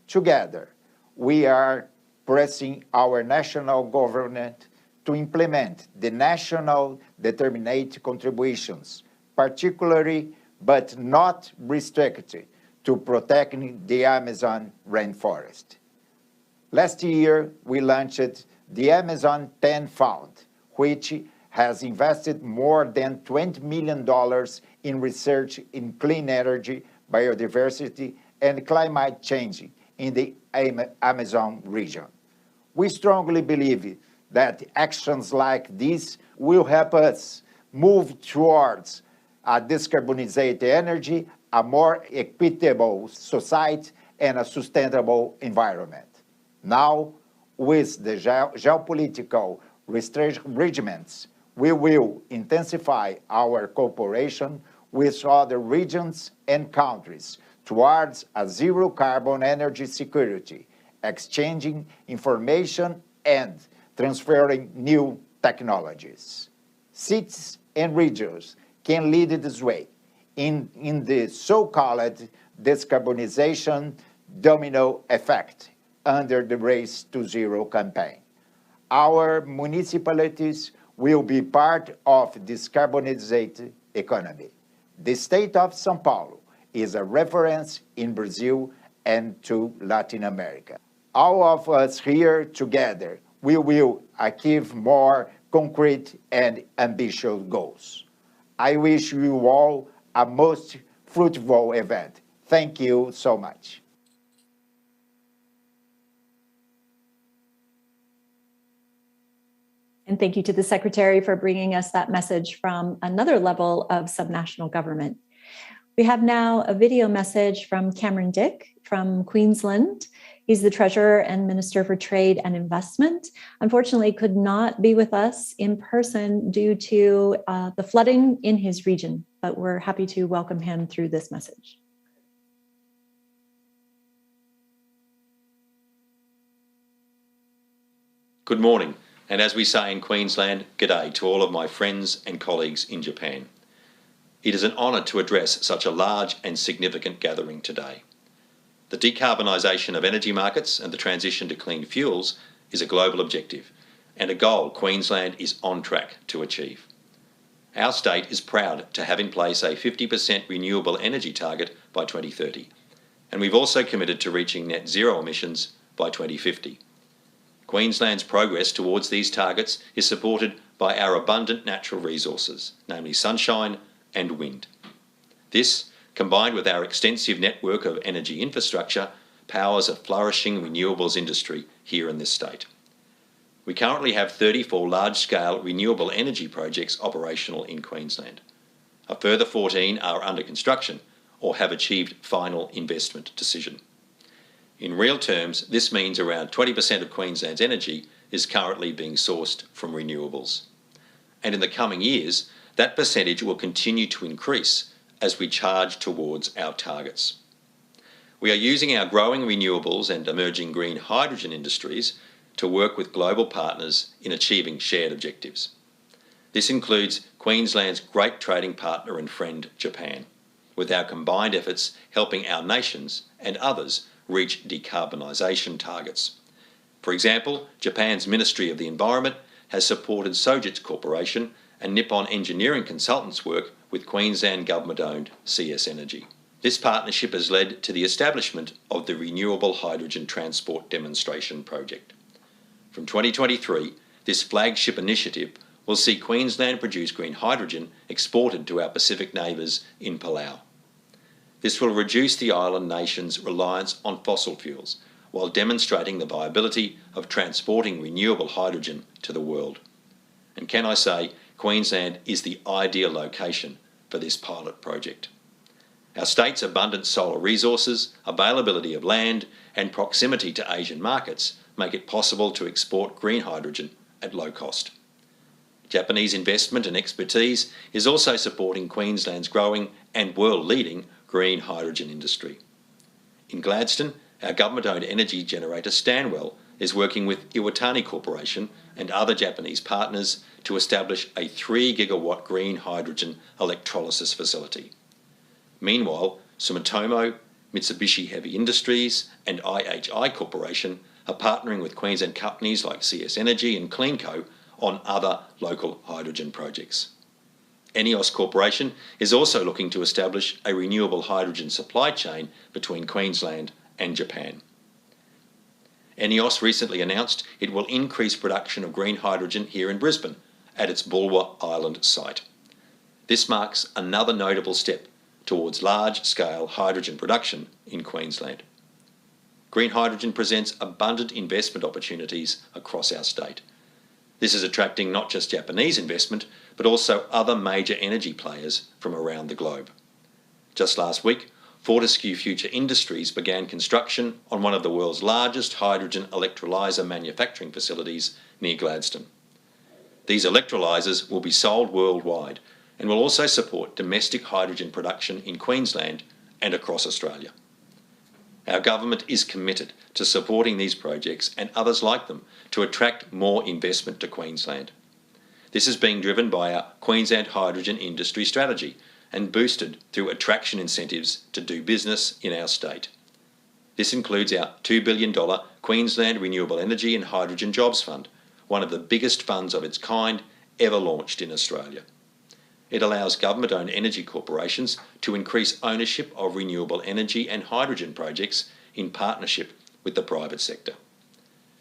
Together, we are pressing our national government to implement the national determined contributions, particularly but not restricted to protecting the Amazon rainforest. Last year, we launched the Amazon 10 Fund, which has invested more than $20 million in research in clean energy, biodiversity, and climate change in the Amazon region. We strongly believe that actions like these will help us move towards a decarbonized energy, a more equitable society, and a sustainable environment. Now, with the geopolitical regimes, we will intensify our cooperation with other regions and countries towards a zero-carbon energy security, exchanging information and transferring new technologies. Cities and regions can lead this way in the so-called decarbonization domino effect under the Race to Zero campaign. Our municipalities will be part of this decarbonized economy. The state of São Paulo is a reference in Brazil and to Latin America. All of us here together, we will achieve more concrete and ambitious goals. I wish you all a most fruitful event. Thank you so much. And thank you to the Secretary for bringing us that message from another level of subnational government. We have now a video message from Cameron Dick from Queensland. He's the Treasurer and Minister for Trade and Investment. Unfortunately, could not be with us in person due to the flooding in his region, but we're happy to welcome him through this message. Good morning. And as we say in Queensland, g'day to all of my friends and colleagues in Japan. It is an honour to address such a large and significant gathering today. The decarbonisation of energy markets and the transition to clean fuels is a global objective and a goal Queensland is on track to achieve. Our state is proud to have in place a 50% renewable energy target by 2030, and we've also committed to reaching net zero emissions by 2050. Queensland's progress towards these targets is supported by our abundant natural resources, namely sunshine and wind. This, combined with our extensive network of energy infrastructure, powers a flourishing renewables industry here in this state. We currently have 34 large-scale renewable energy projects operational in Queensland. A further 14 are under construction or have achieved final investment decision. In real terms, this means around 20% of Queensland's energy is currently being sourced from renewables. And in the coming years, that percentage will continue to increase as we charge towards our targets. We are using our growing renewables and emerging green hydrogen industries to work with global partners in achieving shared objectives. This includes Queensland's great trading partner and friend, Japan, with our combined efforts helping our nations and others reach decarbonisation targets. For example, Japan's Ministry of the Environment has supported Sojitz Corporation and Nippon Engineering Consultants' work with Queensland government-owned CS Energy. This partnership has led to the establishment of the Renewable Hydrogen Transport Demonstration Project. From 2023, this flagship initiative will see Queensland produce green hydrogen exported to our Pacific neighbours in Palau. This will reduce the island nation's reliance on fossil fuels while demonstrating the viability of transporting renewable hydrogen to the world. And can I say, Queensland is the ideal location for this pilot project. Our state's abundant solar resources, availability of land and proximity to Asian markets make it possible to export green hydrogen at low cost. Japanese investment and expertise is also supporting Queensland's growing and world-leading green hydrogen industry. In Gladstone, our government-owned energy generator Stanwell is working with Iwatani Corporation and other Japanese partners to establish a 3 gigawatt green hydrogen electrolysis facility. Meanwhile, Sumitomo, Mitsubishi Heavy Industries and IHI Corporation are partnering with Queensland companies like CS Energy and CleanCo on other local hydrogen projects. ENEOS Corporation is also looking to establish a renewable hydrogen supply chain between Queensland and Japan. ENEOS recently announced it will increase production of green hydrogen here in Brisbane at its Bulwer Island site. This marks another notable step towards large-scale hydrogen production in Queensland. Green hydrogen presents abundant investment opportunities across our state. This is attracting not just Japanese investment, but also other major energy players from around the globe. Just last week, Fortescue Future Industries began construction on one of the world's largest hydrogen electrolyser manufacturing facilities near Gladstone. These electrolysers will be sold worldwide and will also support domestic hydrogen production in Queensland and across Australia. Our government is committed to supporting these projects and others like them to attract more investment to Queensland. This is being driven by our Queensland Hydrogen Industry Strategy and boosted through attraction incentives to do business in our state. This includes our $2 billion Queensland Renewable Energy and Hydrogen Jobs Fund, one of the biggest funds of its kind ever launched in Australia. It allows government-owned energy corporations to increase ownership of renewable energy and hydrogen projects in partnership with the private sector.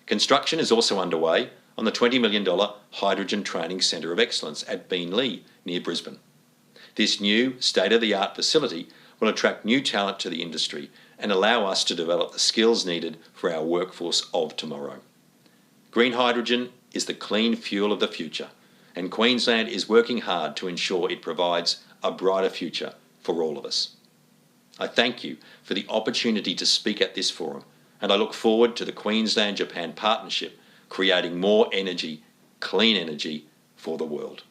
Construction is also underway on the $20 million Hydrogen Training Centre of Excellence at Beenleigh, near Brisbane. This new state-of-the-art facility will attract new talent to the industry and allow us to develop the skills needed for our workforce of tomorrow. Green hydrogen is the clean fuel of the future, and Queensland is working hard to ensure it provides a brighter future for all of us. I thank you for the opportunity to speak at this forum, and I look forward to the Queensland-Japan partnership creating more energy, clean energy for the world.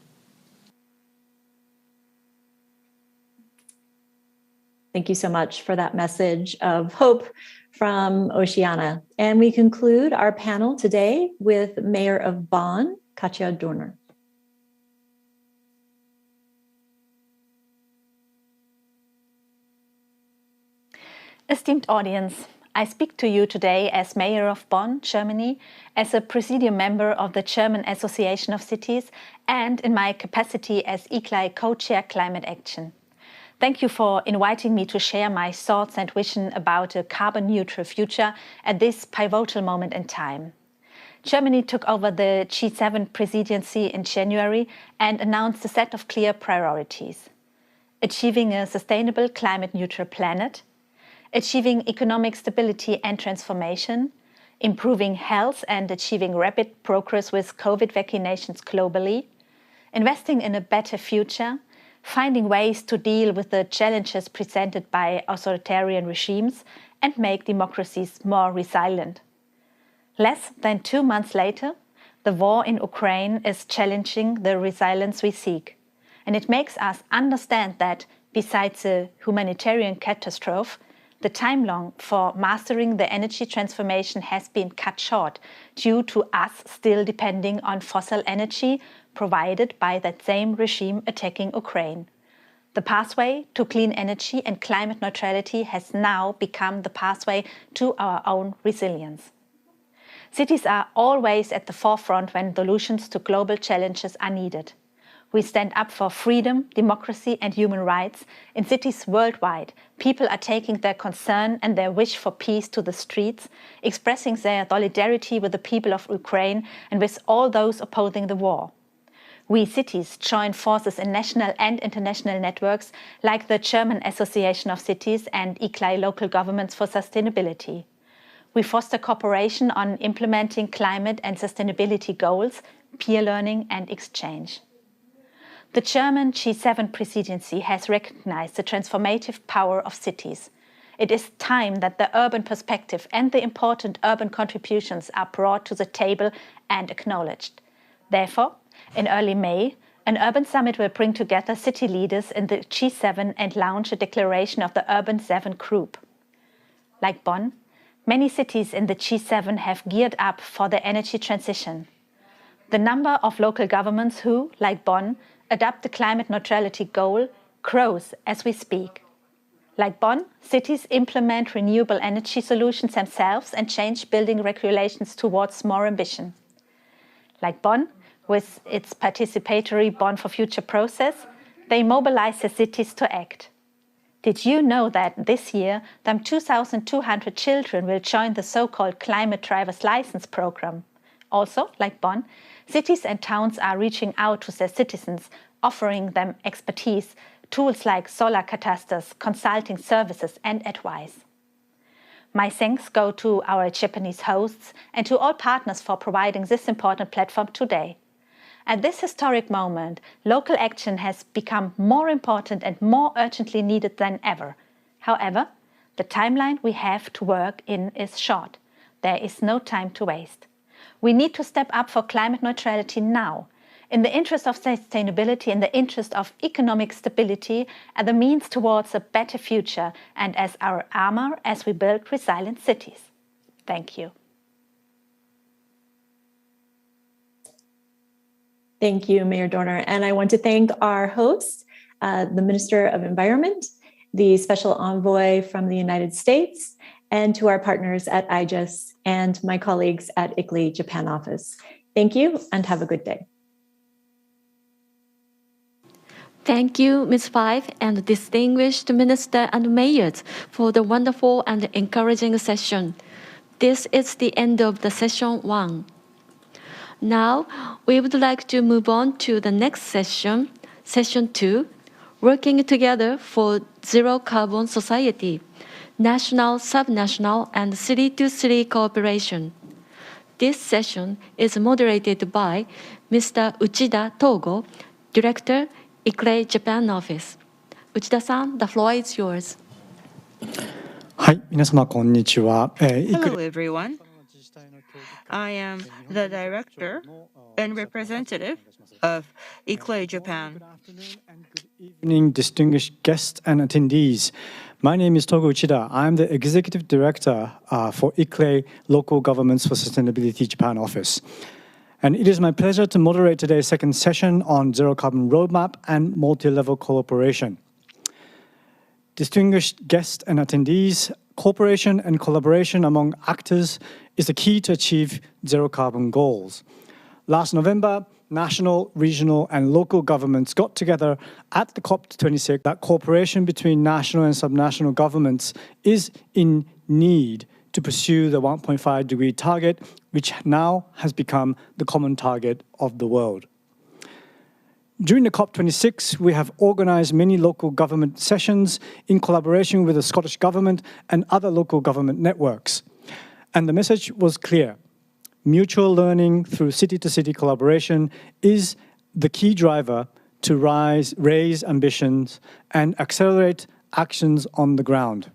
Thank you so much for that message of hope from Oceana. And we conclude our panel today with Mayor of Bonn, Katja Dorner. Esteemed audience, I speak to you today as Mayor of Bonn, Germany, as a Presidium member of the German Association of Cities, and in my capacity as ICLAI Co-Chair Climate Action. Thank you for inviting me to share my thoughts and vision about a carbon-neutral future at this pivotal moment in time. Germany took over the G7 presidency in January and announced a set of clear priorities: achieving a sustainable climate-neutral planet, achieving economic stability and transformation, improving health and achieving rapid progress with COVID vaccinations globally, investing in a better future, finding ways to deal with the challenges presented by authoritarian regimes and make democracies more resilient. Less than 2 months later, the war in Ukraine is challenging the resilience we seek. And it makes us understand that, besides a humanitarian catastrophe, the timeline for mastering the energy transformation has been cut short due to us still depending on fossil energy provided by that same regime attacking Ukraine. The pathway to clean energy and climate neutrality has now become the pathway to our own resilience. Cities are always at the forefront when solutions to global challenges are needed. We stand up for freedom, democracy and human rights. In cities worldwide, people are taking their concern and their wish for peace to the streets, expressing their solidarity with the people of Ukraine and with all those opposing the war. We cities join forces in national and international networks like the German Association of Cities and ICLAI Local Governments for Sustainability. We foster cooperation on implementing climate and sustainability goals, peer learning and exchange. The German G7 presidency has recognized the transformative power of cities. It is time that the urban perspective and the important urban contributions are brought to the table and acknowledged. Therefore, In early May, an urban summit will bring together city leaders in the G7 and launch a declaration of the Urban 7 Group. Like Bonn, many cities in the G7 have geared up for the energy transition. The number of local governments who, like Bonn, adopt the climate neutrality goal grows as we speak. Like Bonn, cities implement renewable energy solutions themselves and change building regulations towards more ambition. Like Bonn, with its participatory Bonn for Future process, they mobilize the cities to act. Did you know that this year, some 2,200 children will join the so-called Climate Driver's License program? Also, like Bonn, cities and towns are reaching out to their citizens, offering them expertise, tools like solar catasters, consulting services, and advice. My thanks go to our Japanese hosts and to all partners for providing this important platform today. At this historic moment, local action has become more important and more urgently needed than ever. However, the timeline we have to work in is short. There is no time to waste. We need to step up for climate neutrality now, in the interest of sustainability, in the interest of economic stability, and the means towards a better future, and as our armor as we build resilient cities. Thank you. Thank you, Mayor Dorner. And I want to thank our hosts, the Minister of Environment, the Special Envoy from the United States, and to our partners at IGES and my colleagues at ICLEI Japan office. Thank you and have a good day. Thank you, Ms. Fife, and distinguished Minister and Mayors for the wonderful and encouraging session. This is the end of the session 1. Now, we would like to move on to the next session, session 2, Working Together for Zero Carbon Society, National, Subnational, and City-to-City Cooperation. This session is moderated by Mr. Uchida Togo, Director, ICLEI Japan office. Uchida-san, the floor is yours. はい、皆様こんにちは。Hello, everyone. I am the director and representative of ICLEI Japan. Good evening, distinguished guests and attendees. My name is Togo Uchida. I'm the executive director for ICLEI Local Governments for Sustainability Japan office. And it is my pleasure to moderate today's second session on zero carbon roadmap and multi-level cooperation. Distinguished guests and attendees, cooperation and collaboration among actors is the key to achieve zero carbon goals. Last November, national, regional, and local governments got together at the COP26 that cooperation between national and subnational governments is in need to pursue the 1.5 degree target, which now has become the common target of the world. During the COP26, we have organized many local government sessions in collaboration with the Scottish Government and other local government networks. And the message was clear. Mutual learning through city-to-city collaboration is the key driver to raise ambitions and accelerate actions on the ground.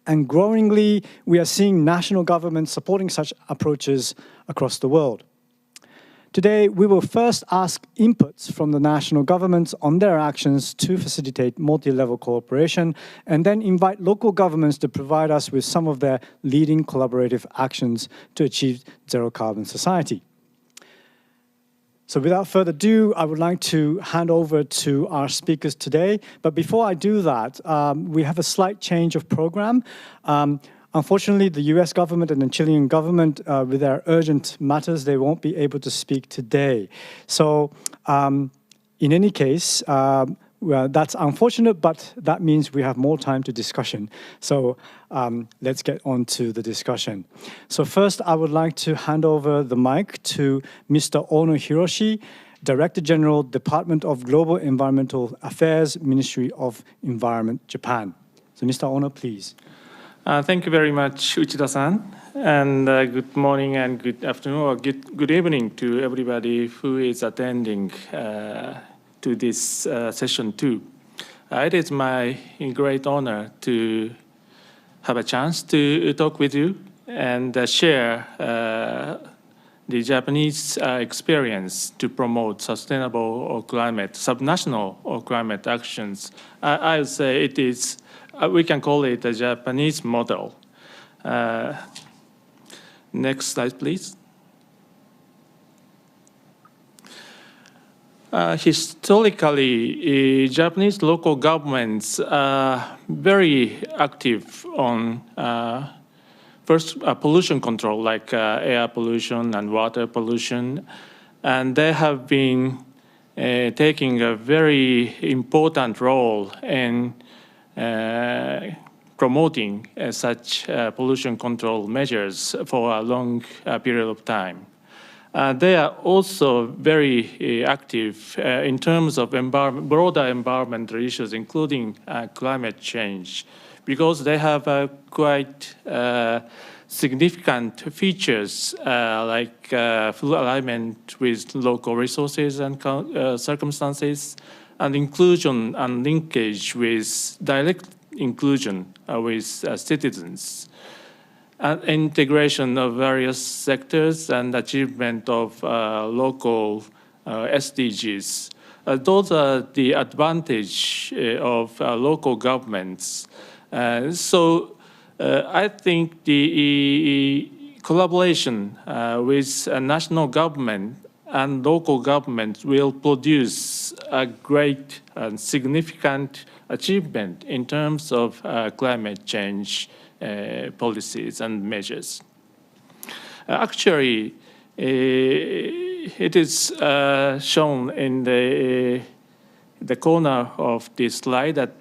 And growingly, we are seeing national governments supporting such approaches across the world. Today, we will first ask inputs from the national governments on their actions to facilitate multi-level cooperation, and then invite local governments to provide us with some of their leading collaborative actions to achieve zero carbon society. So without further ado, I would like to hand over to our speakers today. But before I do that, we have a slight change of program. Unfortunately, the US government and the Chilean government, with their urgent matters, they won't be able to speak today. So in any case, well, that's unfortunate, but that means we have more time to discussion. So let's get on to the discussion. So first, I would like to hand over the mic to Mr. Ono Hiroshi, Director General, Department of Global Environmental Affairs, Ministry of Environment, Japan. So Mr. Ono, please. Thank you very much, Uchida-san. And good morning and good afternoon or good evening to everybody who is attending to this session too. It is my great honor to have a chance to talk with you and share the Japanese experience to promote sustainable or subnational or climate actions. I would say it is, we can call it a Japanese model. Next slide, please. Historically, Japanese local governments are very active on first, pollution control, like air pollution and water pollution. And they have been taking a very important role in promoting such pollution control measures for a long period of time. They are also very active in terms of broader environmental issues, including climate change, because they have quite significant features like full alignment with local resources and circumstances, and inclusion and linkage with direct inclusion with citizens, and integration of various sectors and achievement of local SDGs. Those are the advantage of local governments. So I think the collaboration with national government and local government will produce a great and significant achievement in terms of climate change policies and measures. Actually, it is shown in the corner of this slide that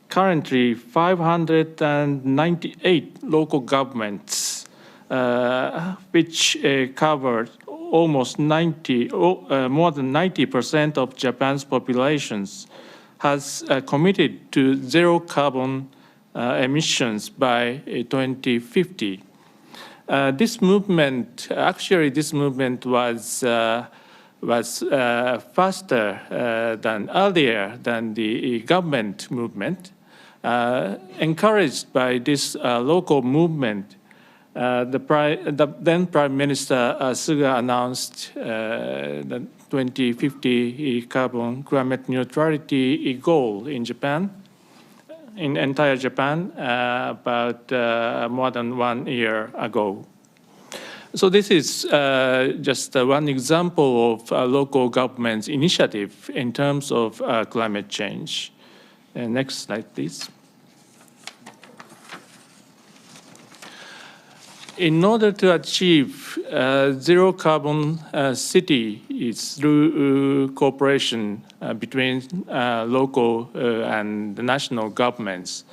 currently 598 local governments, which cover almost more than 90% of Japan's populations, has committed to zero carbon emissions by 2050. This movement was faster than earlier than the government movement. Encouraged by this local movement, the then Prime Minister Suga announced the 2050 climate neutrality goal in Japan, in entire Japan, about more than 1 year ago. So this is just one example of local government's initiative in terms of climate change. Next slide, please. In order to achieve zero carbon city, it's through cooperation between local and the national governments.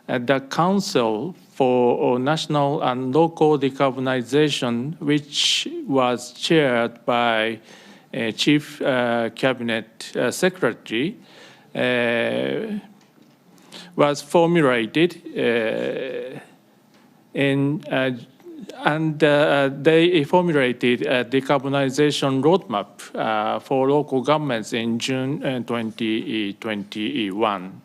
The Council for National and Local Decarbonization, which was chaired by Chief Cabinet Secretary, was formulated and they formulated a decarbonization roadmap for local governments in June 2021.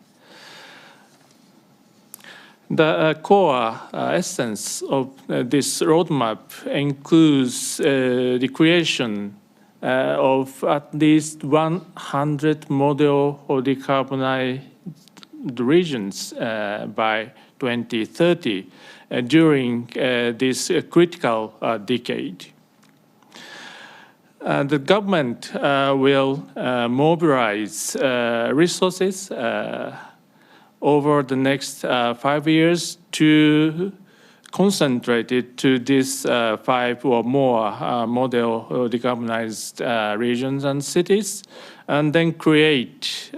The core essence of this roadmap includes the creation of at least 100 model or decarbonized regions by 2030 during this critical decade. The government will mobilize resources over the next 5 years to concentrate it to these 5 or more model decarbonized regions and cities, and then create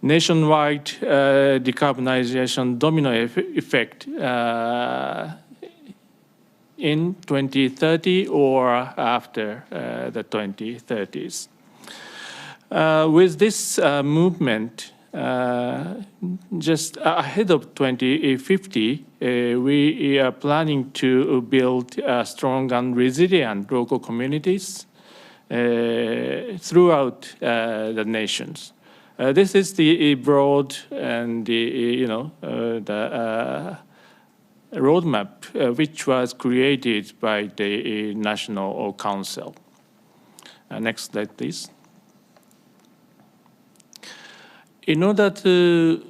nationwide decarbonization domino effect in 2030 or after the 2030s. With this movement, just ahead of 2050, we are planning to build strong and resilient local communities throughout the nations. This is the broad and the roadmap, which was created by the National Council. Next slide, please. In order to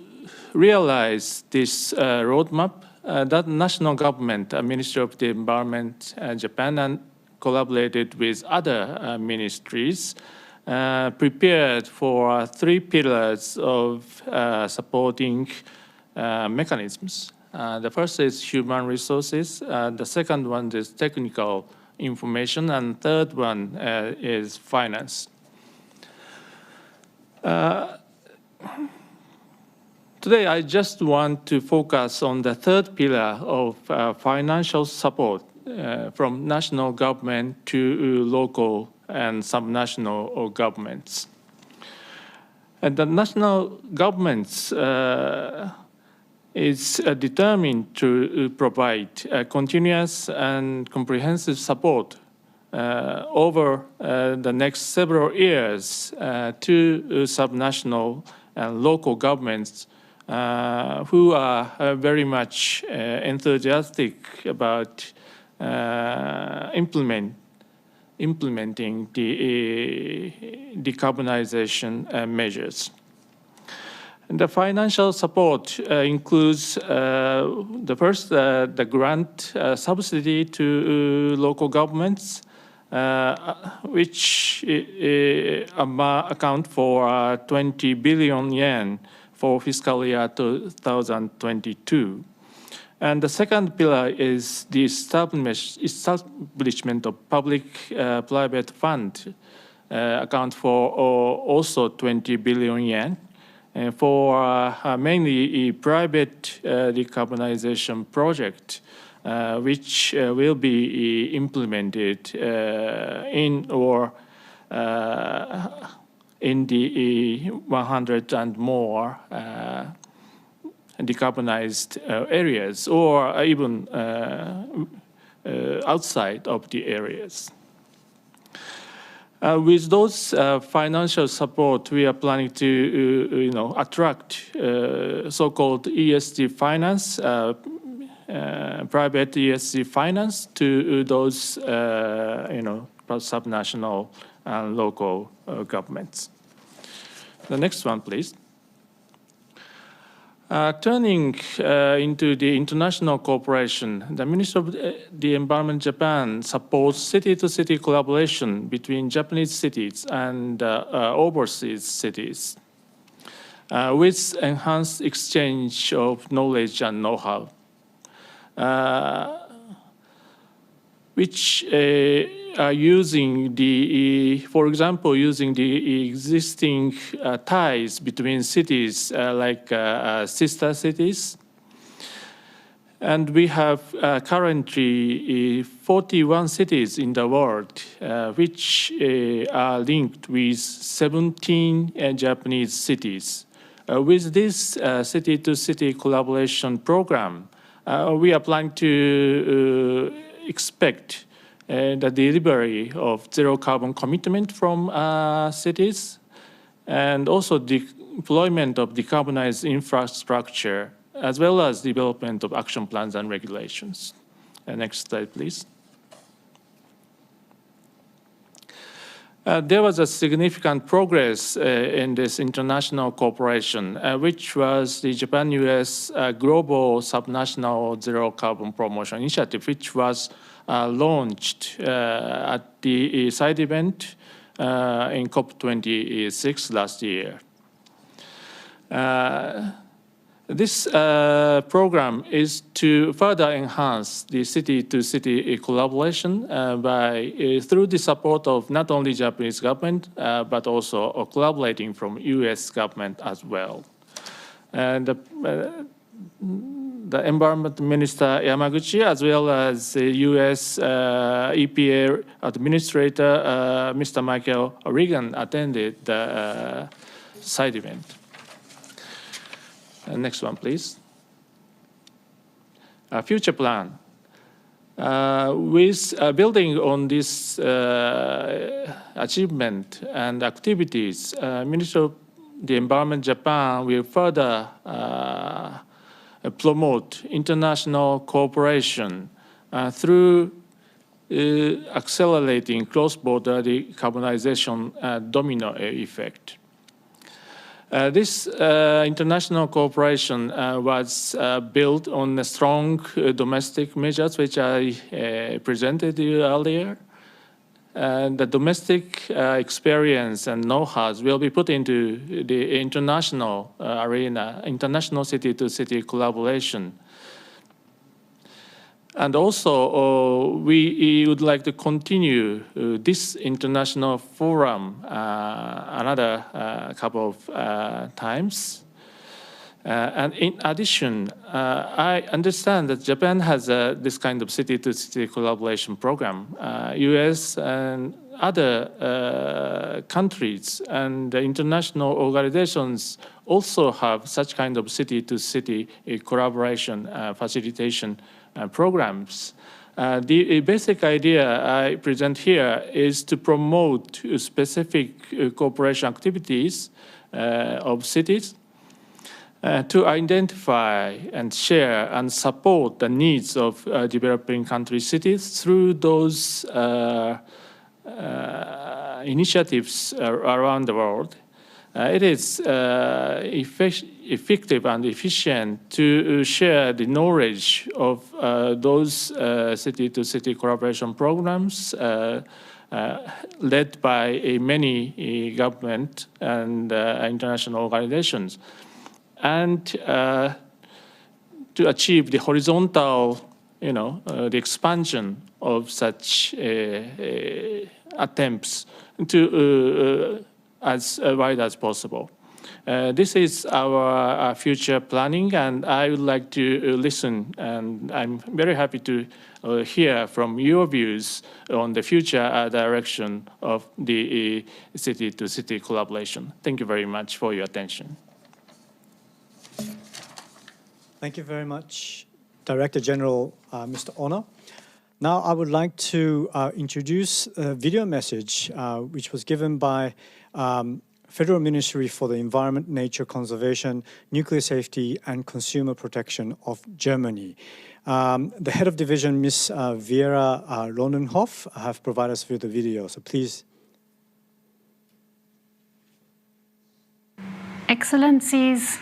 realize this roadmap, that national government, Ministry of the Environment, Japan, and collaborated with other ministries, prepared for 3 pillars of supporting mechanisms. The first is human resources, the second one is technical information, and third one is finance. Today, I just want to focus on the third pillar of financial support from national government to local and subnational governments. And the national governments is determined to provide continuous and comprehensive support over the next several years to subnational and local governments who are very much enthusiastic about implementing the decarbonization measures. And the financial support includes the first, the grant subsidy to local governments, which account for 20 billion yen for fiscal year 2022. And the second pillar is the establishment of public-private fund, account for also 20 billion yen, for mainly a private decarbonization project, which will be implemented in the 100 and more decarbonized areas, or even outside of the areas. With those financial support, we are planning to attract so-called ESG finance, private ESG finance to those subnational and local governments. The next one, please. Turning into the international cooperation, the Ministry of the Environment Japan supports city-to-city collaboration between Japanese cities and overseas cities with enhanced exchange of knowledge and know-how, which are using for example, using the existing ties between cities like sister cities. And we have currently 41 cities in the world, which are linked with 17 Japanese cities. With this city-to-city collaboration program, we are planning to expect the delivery of zero carbon commitment from cities, and also the deployment of decarbonized infrastructure, as well as development of action plans and regulations. Next slide, please. There was a significant progress in this international cooperation, which was the Japan-US Global Subnational Zero Carbon Promotion Initiative, which was launched at the side event in COP26 last year. This program is to further enhance the city-to-city collaboration through the support of not only Japanese government, but also collaborating from US government as well. And the Environment Minister Yamaguchi, as well as the US EPA Administrator, Mr. Michael Regan, attended the side event. Next one, please. Future plan. With building on this achievement and activities, Ministry of the Environment Japan will further promote international cooperation through accelerating cross-border decarbonization domino effect. This international cooperation was built on the strong domestic measures which I presented to you earlier. And the domestic experience and know-hows will be put into the international arena, international city-to-city collaboration. And also, we would like to continue this international forum another couple of times. And in addition, I understand that Japan has this kind of city-to-city collaboration program. US and other countries and international organizations also have such kind of city-to-city collaboration facilitation programs. The basic idea I present here is to promote specific cooperation activities of cities to identify and share and support the needs of developing country cities through those initiatives around the world. It is effective and efficient to share the knowledge of those city-to-city collaboration programs led by many government and international organizations, and to achieve the horizontal, the expansion of such attempts to as wide as possible. This is our future planning, and I would like to listen, and I'm very happy to hear from your views on the future direction of the city-to-city collaboration. Thank you very much for your attention. Thank you very much, Director General Mr. Ono. Now I would like to introduce a video message which was given by Federal Ministry for the Environment, Nature Conservation, Nuclear Safety and Consumer Protection of Germany. The head of division, Ms. Vera Lonenhoff, have provided us with the video, so please. Excellencies,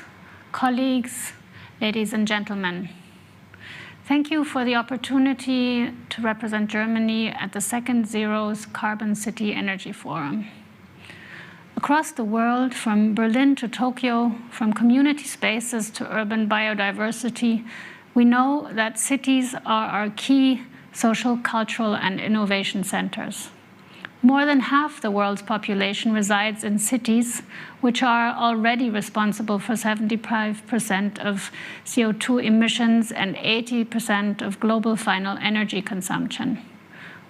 colleagues, ladies and gentlemen. Thank you for the opportunity to represent Germany at the second Xero's Carbon City Energy Forum. Across the world, from Berlin to Tokyo, from community spaces to urban biodiversity, we know that cities are our key social, cultural, and innovation centers. More than half the world's population resides in cities, which are already responsible for 75% of CO2 emissions and 80% of global final energy consumption.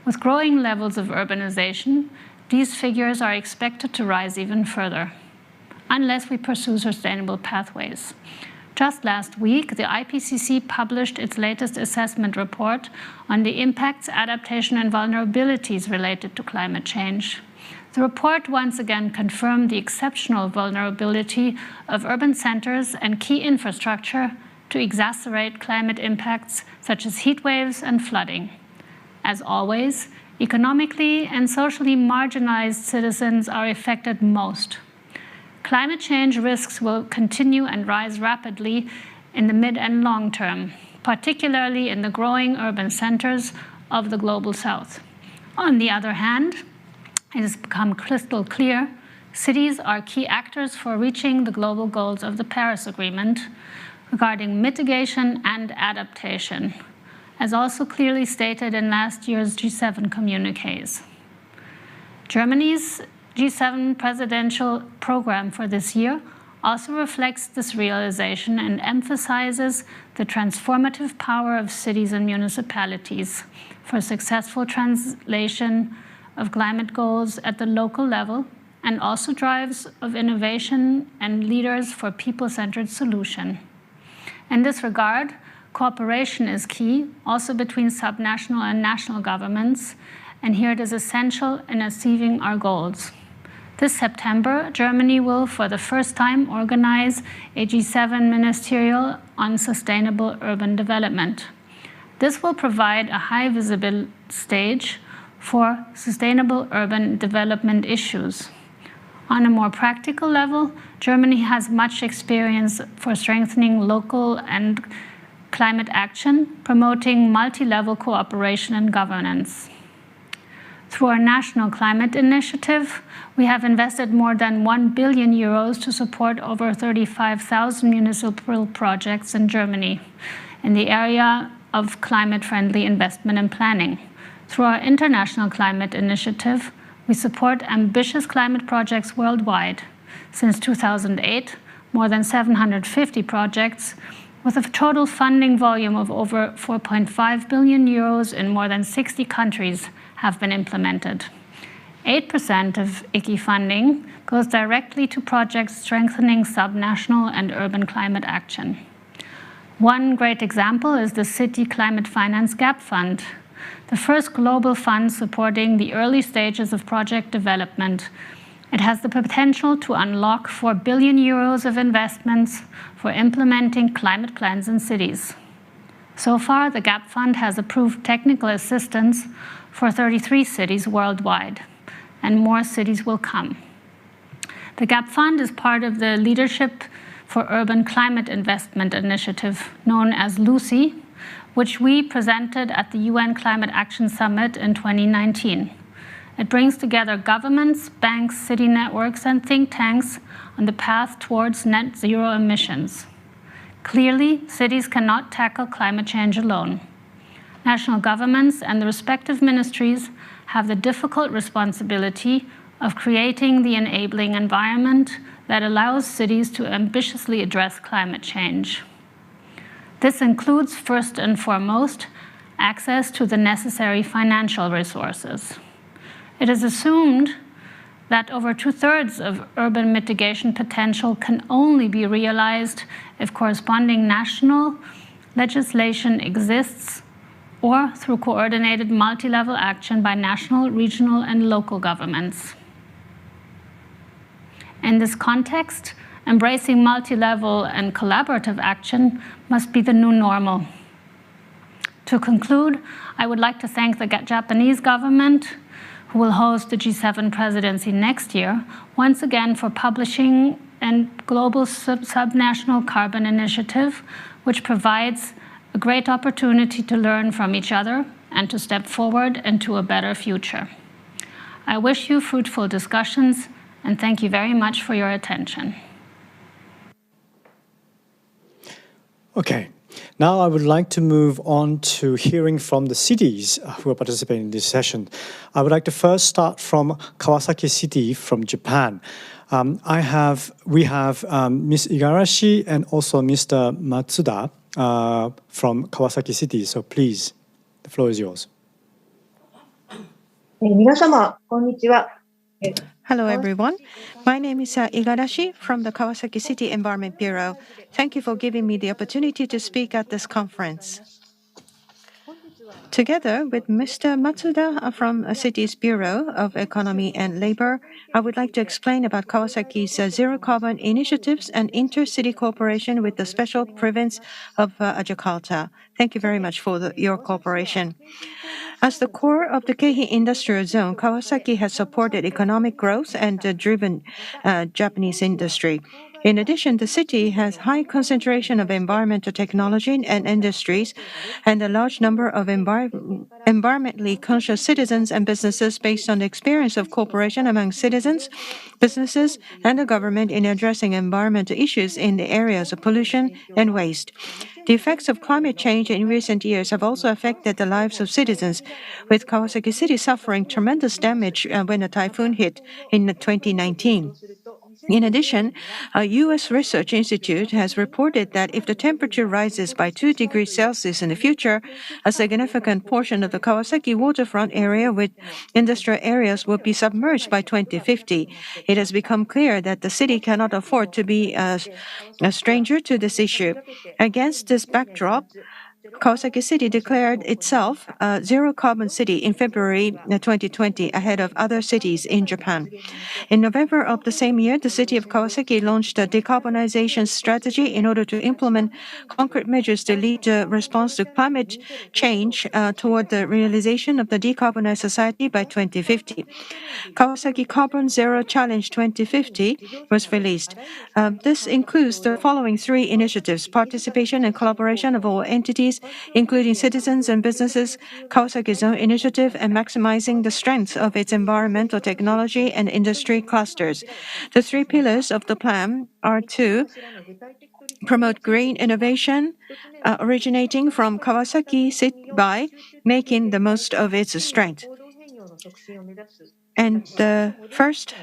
With growing levels of urbanization, these figures are expected to rise even further, unless we pursue sustainable pathways. Just last week, the IPCC published its latest assessment report on the impacts, adaptation, and vulnerabilities related to climate change. The report once again confirmed the exceptional vulnerability of urban centers and key infrastructure to exacerbate climate impacts such as heat waves and flooding. As always, economically and socially marginalized citizens are affected most. Climate change risks will continue and rise rapidly in the mid and long term, particularly in the growing urban centers of the global south. On the other hand, it has become crystal clear cities are key actors for reaching the global goals of the Paris Agreement regarding mitigation and adaptation, as also clearly stated in last year's G7 communiques. Germany's G7 presidential program for this year also reflects this realization and emphasizes the transformative power of cities and municipalities for successful translation of climate goals at the local level, and also drives of innovation and leaders for people-centered solution. In this regard, cooperation is key, also between subnational and national governments, and here it is essential in achieving our goals. This September, Germany will, for the first time, organize a G7 ministerial on sustainable urban development. This will provide a high visible stage for sustainable urban development issues. On a more practical level, Germany has much experience for strengthening local and climate action, promoting multi-level cooperation and governance. Through our national climate initiative, we have invested more than 1 billion euros to support over 35,000 municipal projects in Germany in the area of climate-friendly investment and planning. Through our international climate initiative, we support ambitious climate projects worldwide. Since 2008, more than 750 projects with a total funding volume of over 4.5 billion euros in more than 60 countries have been implemented. 8% of ICI funding goes directly to projects strengthening subnational and urban climate action. One great example is the City Climate Finance Gap Fund, the first global fund supporting the early stages of project development. It has the potential to unlock 4 billion euros of investments for implementing climate plans in cities. So far, the GAP Fund has approved technical assistance for 33 cities worldwide, and more cities will come. The GAP Fund is part of the Leadership for Urban Climate Investment Initiative, known as LUCI, which we presented at the UN Climate Action Summit in 2019. It brings together governments, banks, city networks, and think tanks on the path towards net zero emissions. Clearly, cities cannot tackle climate change alone. National governments and the respective ministries have the difficult responsibility of creating the enabling environment that allows cities to ambitiously address climate change. This includes, first and foremost, access to the necessary financial resources. It is assumed that over 2/3 of urban mitigation potential can only be realized if corresponding national legislation exists or through coordinated multi-level action by national, regional, and local governments. In this context, embracing multi-level and collaborative action must be the new normal. To conclude, I would like to thank the Japanese government, who will host the G7 presidency next year, once again for publishing a global subnational carbon initiative, which provides a great opportunity to learn from each other and to step forward into a better future. I wish you fruitful discussions, and thank you very much for your attention. Okay, now I would like to move on to hearing from the cities who are participating in this session. I would like to first start from Kawasaki City from Japan. We have Ms. Igarashi and also Mr. Matsuda from Kawasaki City. So please, the floor is yours. Hello, everyone. My name is Igarashi from the Kawasaki City Environment Bureau. Thank you for giving me the opportunity to speak at this conference. Together with Mr. Matsuda from the City's Bureau of Economy and Labor, I would like to explain about Kawasaki's zero-carbon initiatives and intercity cooperation with the special province of Jakarta. Thank you very much for your cooperation. As the core of the Keihin Industrial Zone, Kawasaki has supported economic growth and driven Japanese industry. In addition, the city has high concentration of environmental technology and industries and a large number of environmentally conscious citizens and businesses based on the experience of cooperation among citizens, businesses, and the government in addressing environmental issues in the areas of pollution and waste. The effects of climate change in recent years have also affected the lives of citizens, with Kawasaki City suffering tremendous damage when a typhoon hit in 2019. In addition, a U.S. research institute has reported that if the temperature rises by 2 degrees Celsius in the future, a significant portion of the Kawasaki waterfront area with industrial areas will be submerged by 2050. It has become clear that the city cannot afford to be a stranger to this issue. Against this backdrop, Kawasaki City declared itself a zero-carbon city in February 2020, ahead of other cities in Japan. In November of the same year, the city of Kawasaki launched a decarbonization strategy in order to implement concrete measures to lead a response to climate change toward the realization of the decarbonized society by 2050. Kawasaki Carbon Zero Challenge 2050 was released. This includes the following three initiatives: participation and collaboration of all entities, including citizens and businesses, Kawasaki's own initiative, and maximizing the strengths of its environmental technology and industry clusters. The three pillars of the plan are to promote green innovation originating from Kawasaki by making the most of its strength. And the first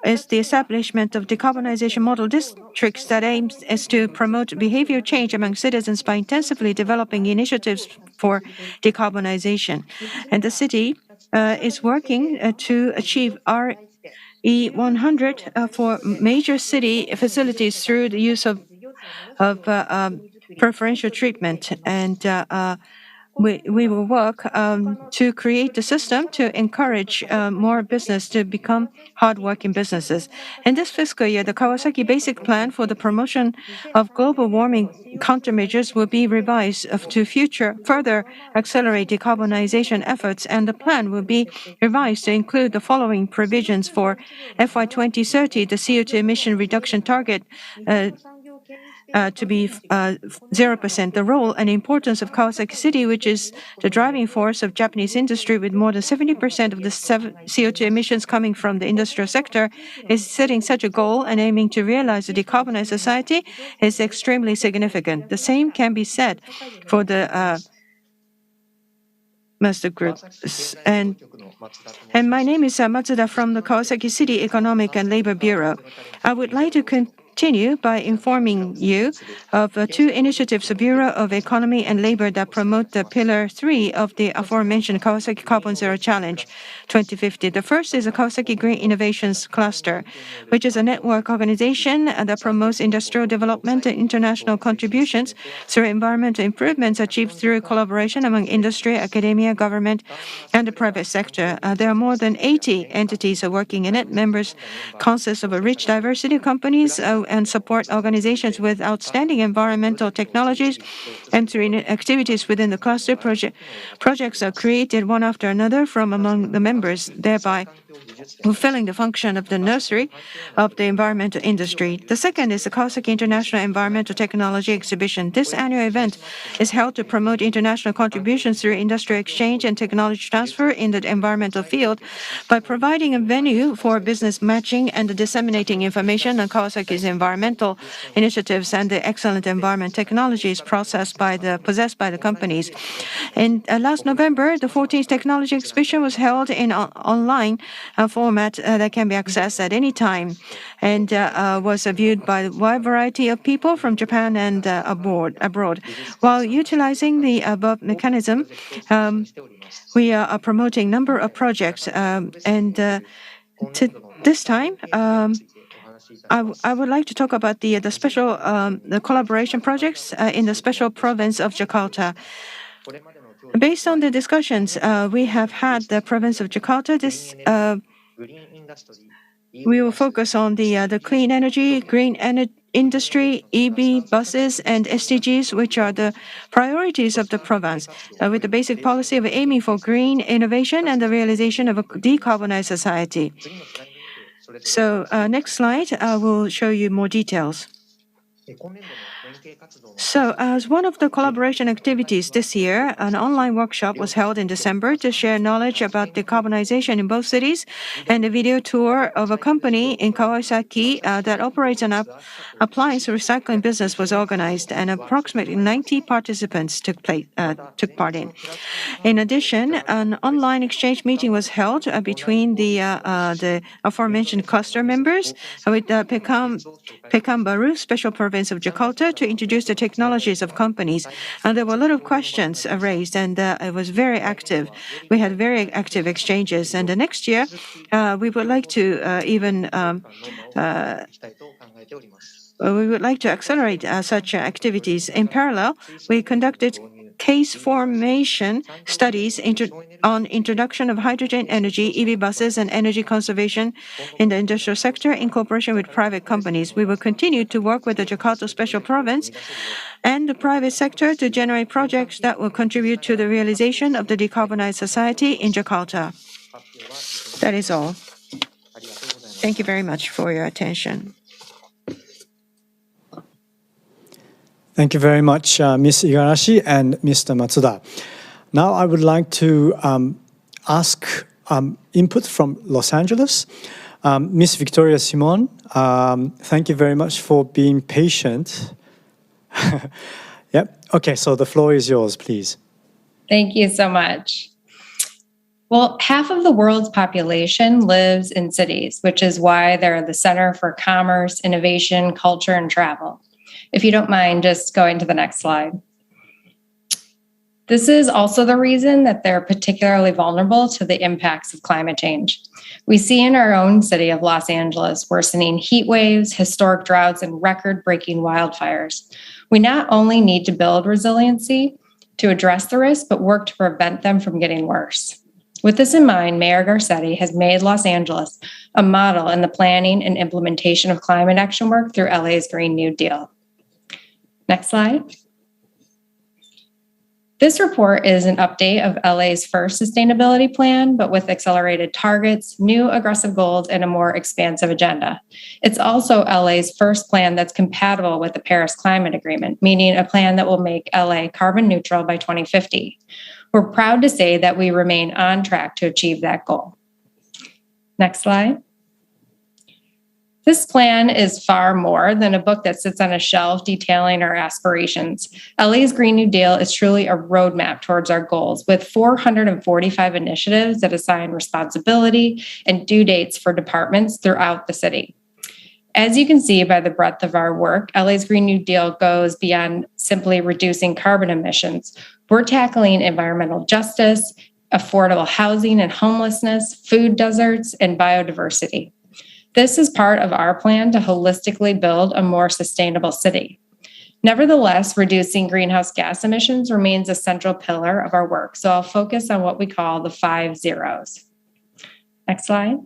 is the establishment of decarbonization model districts that aims to promote behavior change among citizens by intensively developing initiatives for decarbonization. And the city is working to achieve RE100 for major city facilities through the use of preferential treatment. And we will work to create the system to encourage more business to become hardworking businesses. In this fiscal year, the Kawasaki Basic Plan for the promotion of global warming countermeasures will be revised to further accelerate decarbonization efforts, and the plan will be revised to include the following provisions for FY 2030, the CO2 emission reduction target to be 0%. The role and importance of Kawasaki City, which is the driving force of Japanese industry with more than 70% of the CO2 emissions coming from the industrial sector, is setting such a goal and aiming to realize a decarbonized society is extremely significant. The same can be said for the master group. And my name is Matsuda from the Kawasaki City Economic and Labor Bureau. I would like to continue by informing you of two initiatives of Bureau of Economy and Labor that promote the Pillar 3 of the aforementioned Kawasaki Carbon Zero Challenge 2050. The first is the Kawasaki Green Innovations Cluster, which is a network organization that promotes industrial development and international contributions through environmental improvements achieved through collaboration among industry, academia, government, and the private sector. There are more than 80 entities working in it. Members consist of a rich diversity of companies and support organizations with outstanding environmental technologies. And through activities within the cluster, projects are created one after another from among the members, thereby fulfilling the function of the nursery of the environmental industry. The second is the Kawasaki International Environmental Technology Exhibition. This annual event is held to promote international contributions through industrial exchange and technology transfer in the environmental field by providing a venue for business matching and disseminating information on Kawasaki's environmental initiatives and the excellent environment technologies possessed by the companies. And last November, the 14th Technology Exhibition was held in online format that can be accessed at any time and was viewed by a wide variety of people from Japan and abroad. While utilizing the above mechanism, we are promoting a number of projects. This time, I would like to talk about the special collaboration projects in the special province of Jakarta. Based on the discussions we have had the province of Jakarta, we will focus on the clean energy, green industry, EV, buses, and SDGs, which are the priorities of the province, with the basic policy of aiming for green innovation and the realization of a decarbonized society. So next slide, I will show you more details. So, as one of the collaboration activities this year, an online workshop was held in December to share knowledge about decarbonization in both cities, and a video tour of a company in Kawasaki that operates an appliance recycling business was organized, and approximately 90 participants took part in. In addition, an online exchange meeting was held between the aforementioned cluster members with Pekanbaru, Special Province of Jakarta, to introduce the technologies of companies. And there were a lot of questions raised, and it was very active. We had very active exchanges. And the next year, we would like to even we would like to accelerate such activities. In parallel, we conducted case formation studies on introduction of hydrogen energy, EV buses, and energy conservation in the industrial sector in cooperation with private companies. We will continue to work with the Jakarta Special Province and the private sector to generate projects that will contribute to the realization of the decarbonized society in Jakarta. That is all. Thank you very much for your attention. Thank you very much, Ms. Igarashi and Mr. Matsuda. Now I would like to ask input from Los Angeles. Ms. Victoria Simon, thank you very much for being patient. Yep. Okay, so the floor is yours, please. Thank you so much. Well, half of the world's population lives in cities, which is why they're the center for commerce, innovation, culture, and travel. If you don't mind, just going to the next slide. This is also the reason that they're particularly vulnerable to the impacts of climate change. We see in our own city of Los Angeles worsening heat waves, historic droughts, and record-breaking wildfires. We not only need to build resiliency to address the risk, but work to prevent them from getting worse. With this in mind, Mayor Garcetti has made Los Angeles a model in the planning and implementation of climate action work through LA's Green New Deal. Next slide. This report is an update of LA's first sustainability plan, but with accelerated targets, new aggressive goals, and a more expansive agenda. It's also LA's first plan that's compatible with the Paris Climate Agreement, meaning a plan that will make LA carbon neutral by 2050. We're proud to say that we remain on track to achieve that goal. Next slide. This plan is far more than a book that sits on a shelf detailing our aspirations. LA's Green New Deal is truly a roadmap towards our goals, with 445 initiatives that assign responsibility and due dates for departments throughout the city. As you can see by the breadth of our work, LA's Green New Deal goes beyond simply reducing carbon emissions. We're tackling environmental justice, affordable housing and homelessness, food deserts, and biodiversity. This is part of our plan to holistically build a more sustainable city. Nevertheless, reducing greenhouse gas emissions remains a central pillar of our work, so I'll focus on what we call the 5 zeros. Next slide.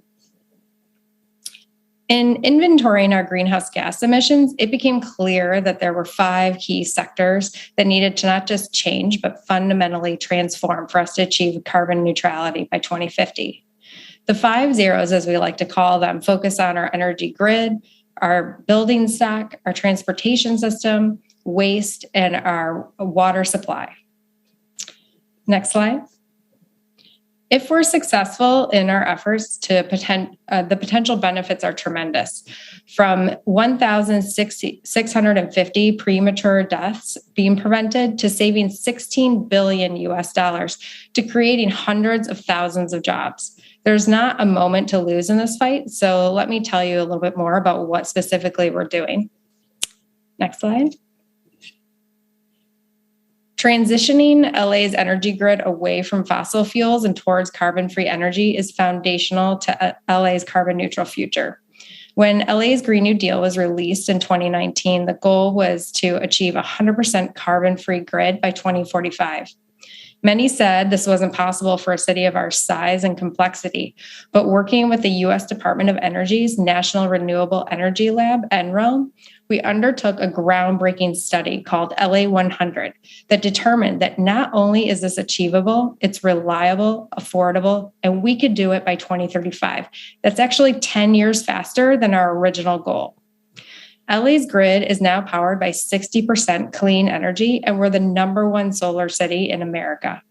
In inventorying our greenhouse gas emissions, it became clear that there were 5 key sectors that needed to not just change, but fundamentally transform for us to achieve carbon neutrality by 2050. The 5 zeros, as we like to call them, focus on our energy grid, our building stock, our transportation system, waste, and our water supply. Next slide. If we're successful in our efforts to the potential benefits are tremendous. From 1,650 premature deaths being prevented to saving $16 billion to creating hundreds of thousands of jobs. There's not a moment to lose in this fight, so let me tell you a little bit more about what specifically we're doing. Next slide. Transitioning LA's energy grid away from fossil fuels and towards carbon-free energy is foundational to LA's carbon neutral future. When LA's Green New Deal was released in 2019, the goal was to achieve 100% carbon-free grid by 2045. Many said this wasn't possible for a city of our size and complexity, but working with the U.S. Department of Energy's National Renewable Energy Lab, NREL, we undertook a groundbreaking study called LA100 that determined that not only is this achievable, it's reliable, affordable, and we could do it by 2035. That's actually 10 years faster than our original goal. LA's grid is now powered by 60% clean energy, and we're the #1 solar city in America.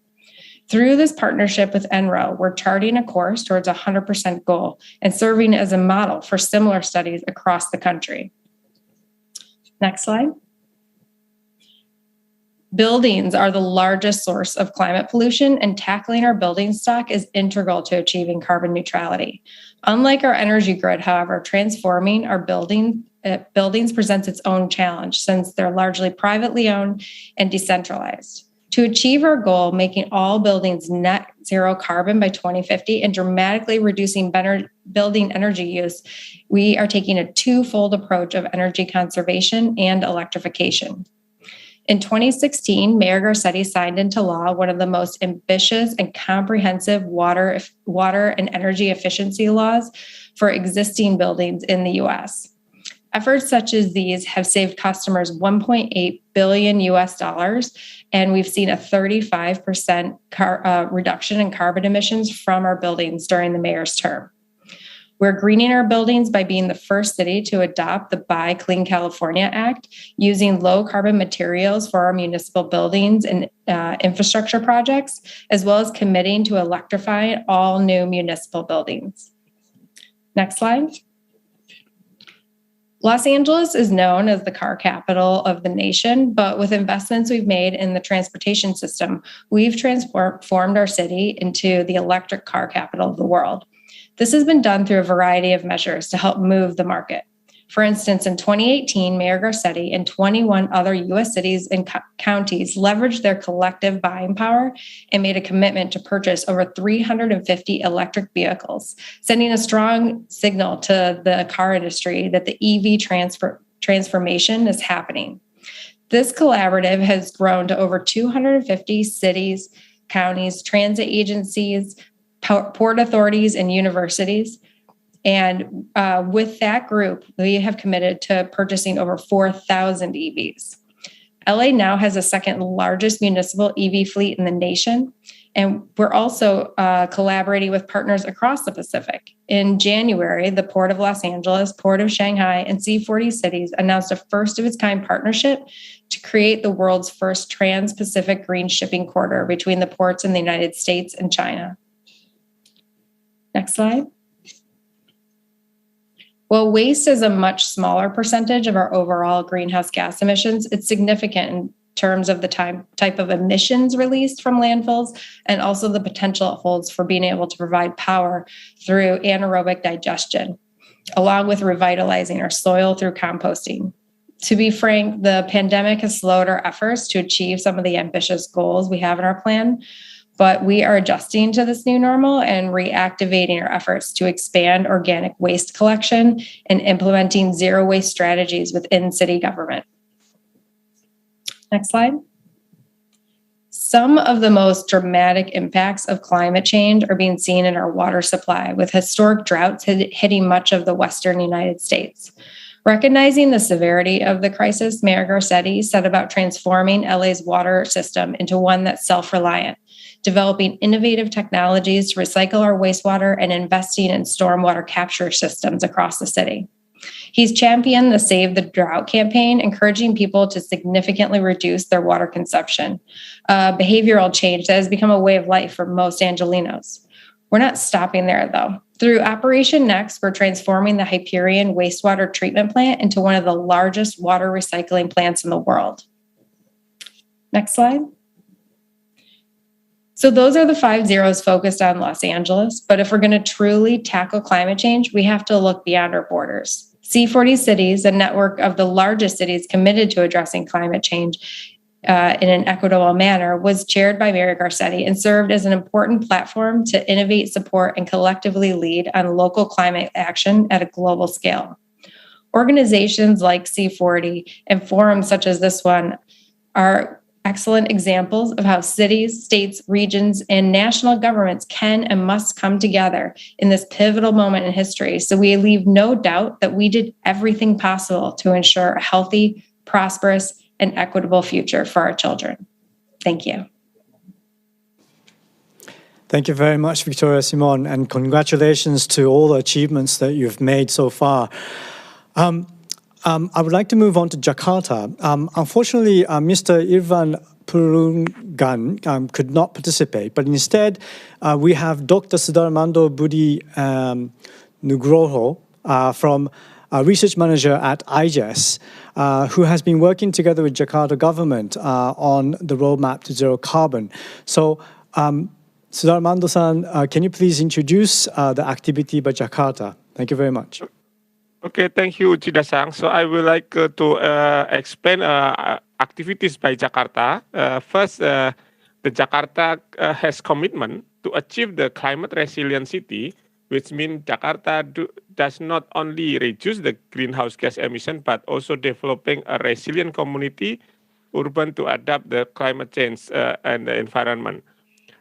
Through this partnership with NREL, we're charting a course towards a 100% goal and serving as a model for similar studies across the country. Next slide. Buildings are the largest source of climate pollution, and tackling our building stock is integral to achieving carbon neutrality. Unlike our energy grid, however, transforming our buildings presents its own challenge since they're largely privately owned and decentralized. To achieve our goal, making all buildings net zero carbon by 2050 and dramatically reducing building energy use, we are taking a twofold approach of energy conservation and electrification. In 2016, Mayor Garcetti signed into law one of the most ambitious and comprehensive water and energy efficiency laws for existing buildings in the U.S. Efforts such as these have saved customers $1.8 billion US, and we've seen a 35% reduction in carbon emissions from our buildings during the mayor's term. We're greening our buildings by being the first city to adopt the Buy Clean California Act, using low carbon materials for our municipal buildings and infrastructure projects, as well as committing to electrifying all new municipal buildings. Next slide. Los Angeles is known as the car capital of the nation, but with investments we've made in the transportation system, we've transformed our city into the electric car capital of the world. This has been done through a variety of measures to help move the market. For instance, in 2018, Mayor Garcetti and 21 other U.S. cities and counties leveraged their collective buying power and made a commitment to purchase over 350 electric vehicles, sending a strong signal to the car industry that the EV transformation is happening. This collaborative has grown to over 250 cities, counties, transit agencies, port authorities, and universities. And with that group, we have committed to purchasing over 4,000 EVs. LA now has the second largest municipal EV fleet in the nation. And we're also collaborating with partners across the Pacific. In January, the Port of Los Angeles, Port of Shanghai, and C40 cities announced a first-of-its-kind partnership to create the world's first trans-Pacific green shipping corridor between the ports in the United States and China. Next slide. While waste is a much smaller percentage of our overall greenhouse gas emissions, it's significant in terms of the type of emissions released from landfills and also the potential it holds for being able to provide power through anaerobic digestion, along with revitalizing our soil through composting. To be frank, the pandemic has slowed our efforts to achieve some of the ambitious goals we have in our plan, but we are adjusting to this new normal and reactivating our efforts to expand organic waste collection and implementing zero waste strategies within city government. Next slide. Some of the most dramatic impacts of climate change are being seen in our water supply, with historic droughts hitting much of the Western United States. Recognizing the severity of the crisis, Mayor Garcetti set about transforming LA's water system into one that's self-reliant, developing innovative technologies to recycle our wastewater and investing in stormwater capture systems across the city. He's championed the Save the Drought campaign, encouraging people to significantly reduce their water consumption, a behavioral change that has become a way of life for most Angelenos. We're not stopping there, though. Through Operation Next, we're transforming the Hyperion wastewater treatment plant into one of the largest water recycling plants in the world. Next slide. So those are the 5 zeros focused on Los Angeles, but if we're going to truly tackle climate change, we have to look beyond our borders. C40 Cities, a network of the largest cities committed to addressing climate change in an equitable manner, was chaired by Mayor Garcetti and served as an important platform to innovate, support, and collectively lead on local climate action at a global scale. Organizations like C40 and forums such as this one are excellent examples of how cities, states, regions, and national governments can and must come together in this pivotal moment in history. So we leave no doubt that we did everything possible to ensure a healthy, prosperous, and equitable future for our children. Thank you. Thank you very much, Victoria Simon, and congratulations to all the achievements that you've made so far. I would like to move on to Jakarta. Unfortunately, Mr. Irvan Purungan could not participate, but instead we have Dr. Sudarmando Budi Nugroho from research manager at IGES, who has been working together with Jakarta government on the roadmap to zero carbon. So, Sudarmando-san, can you please introduce the activity by Jakarta? Thank you very much. Okay, thank you, Uchida-san. So I would like to explain activities by Jakarta. First, the Jakarta has commitment to achieve the climate resilient city, which means Jakarta does not only reduce the greenhouse gas emission, but also developing a resilient community urban to adapt the climate change and the environment.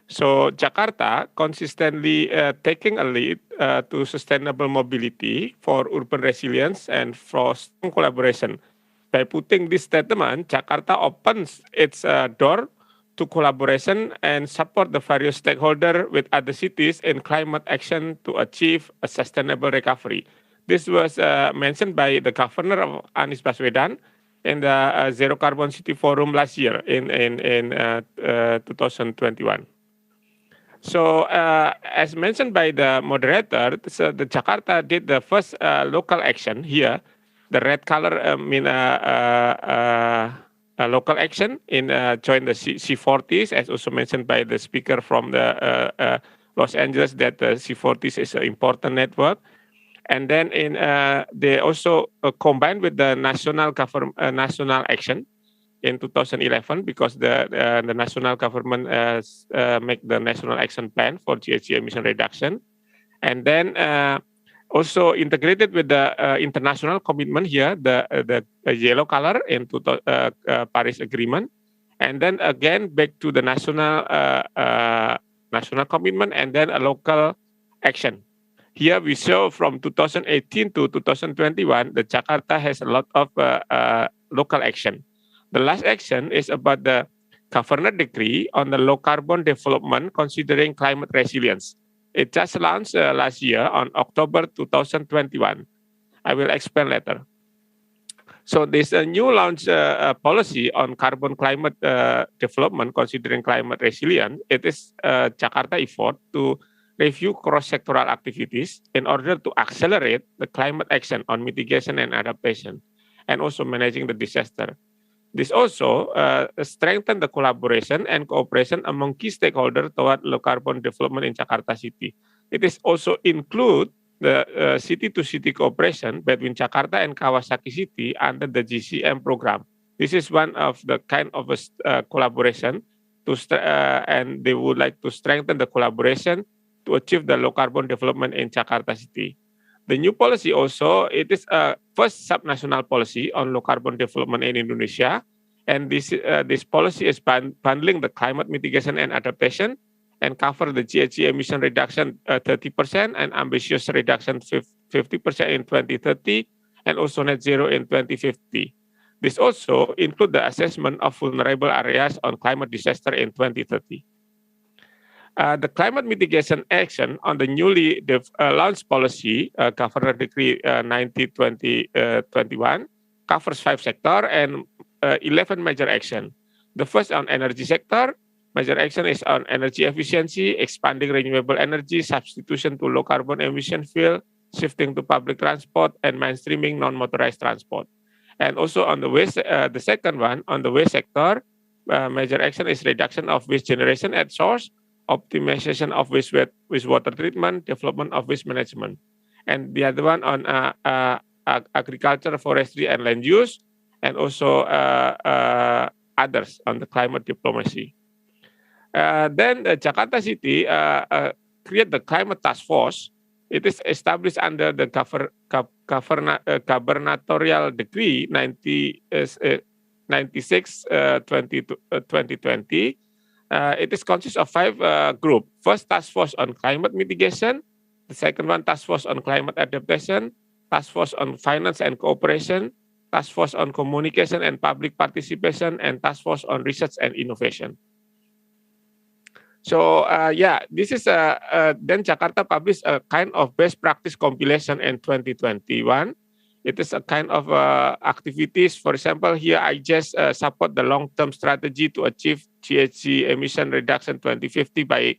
So Jakarta consistently taking a lead to sustainable mobility for urban resilience and for strong collaboration. By putting this statement, Jakarta opens its door to collaboration and support the various stakeholders with other cities in climate action to achieve a sustainable recovery. This was mentioned by the governor of Anies Baswedan in the Zero Carbon City Forum last year in 2021. So as mentioned by the moderator, the Jakarta did the first local action here. The red color mean local action in join the C40s, as also mentioned by the speaker from the Los Angeles, that the C40s is an important network. And then they also combined with the national action in 2011, because the national government make the national action plan for GHG emission reduction, and then also integrated with the international commitment here, the yellow color into Paris Agreement, and then again back to the national commitment, and then a local action. Here we show from 2018 to 2021, the Jakarta has a lot of local action. The last action is about the governor decree on the low carbon development considering climate resilience. It just launched last year on October 2021. I will explain later. So there's a new launch policy on carbon climate development considering climate resilience. It is Jakarta effort to review cross-sectoral activities in order to accelerate the climate action on mitigation and adaptation, and also managing the disaster. This also strengthen the collaboration and cooperation among key stakeholders toward low carbon development in Jakarta City. It is also include the city-to-city cooperation between Jakarta and Kawasaki City under the GCM program. This is one of the kind of a collaboration and they would like to strengthen the collaboration to achieve the low carbon development in Jakarta City. The new policy also, it is a first subnational policy on low carbon development in Indonesia. And this policy is bundling the climate mitigation and adaptation and cover the GHG emission reduction 30% and ambitious reduction 50% in 2030 and also net zero in 2050. This also include the assessment of vulnerable areas on climate disaster in 2030. The climate mitigation action on the newly launched policy, Governor Decree 90/2021, covers 5 sectors and 11 major action. The first on energy sector, major action is on energy efficiency, expanding renewable energy, substitution to low carbon emission fuel, shifting to public transport, and mainstreaming non-motorized transport. And also on the waste, the second one on the waste sector, major action is reduction of waste generation at source, optimization of wastewater treatment, development of waste management. And the other one on agriculture, forestry, and land use, and also others on the climate diplomacy. Then the Jakarta City create the climate task force. It is established under the gubernatorial decree 96/2020. It is consists of 5 groups. First, task force on climate mitigation. The second one, task force on climate adaptation. Task force on finance and cooperation. Task force on communication and public participation. And task force on research and innovation. So this is then Jakarta published a kind of best practice compilation in 2021. It is a kind of activities. For example, here I just support the long-term strategy to achieve GHG emission reduction 2050 by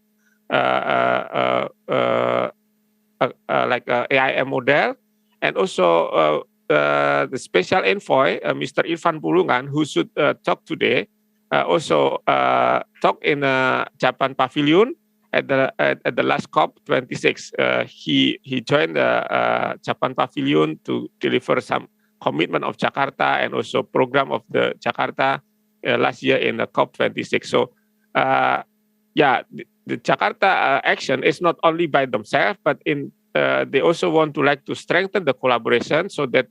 like AIM model, and also the special envoy, Mr. Irfan Pulungan, who should talk today, also talk in Japan Pavilion at the last COP26. He joined the Japan Pavilion to deliver some commitment of Jakarta and also program of the Jakarta last year in the COP26. So the Jakarta action is not only by themselves, but they also want to strengthen the collaboration. So that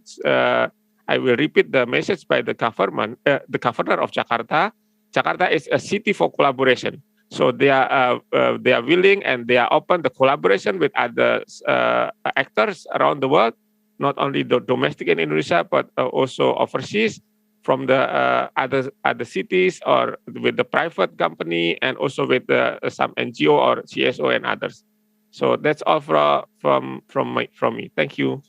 I will repeat the message by the government, the governor of Jakarta. Jakarta is a city for collaboration. So they are willing and they are open to collaboration with other actors around the world, not only the domestic in Indonesia, but also overseas from the other cities or with the private company and also with some NGO or CSO and others. So that's all from me. Thank you.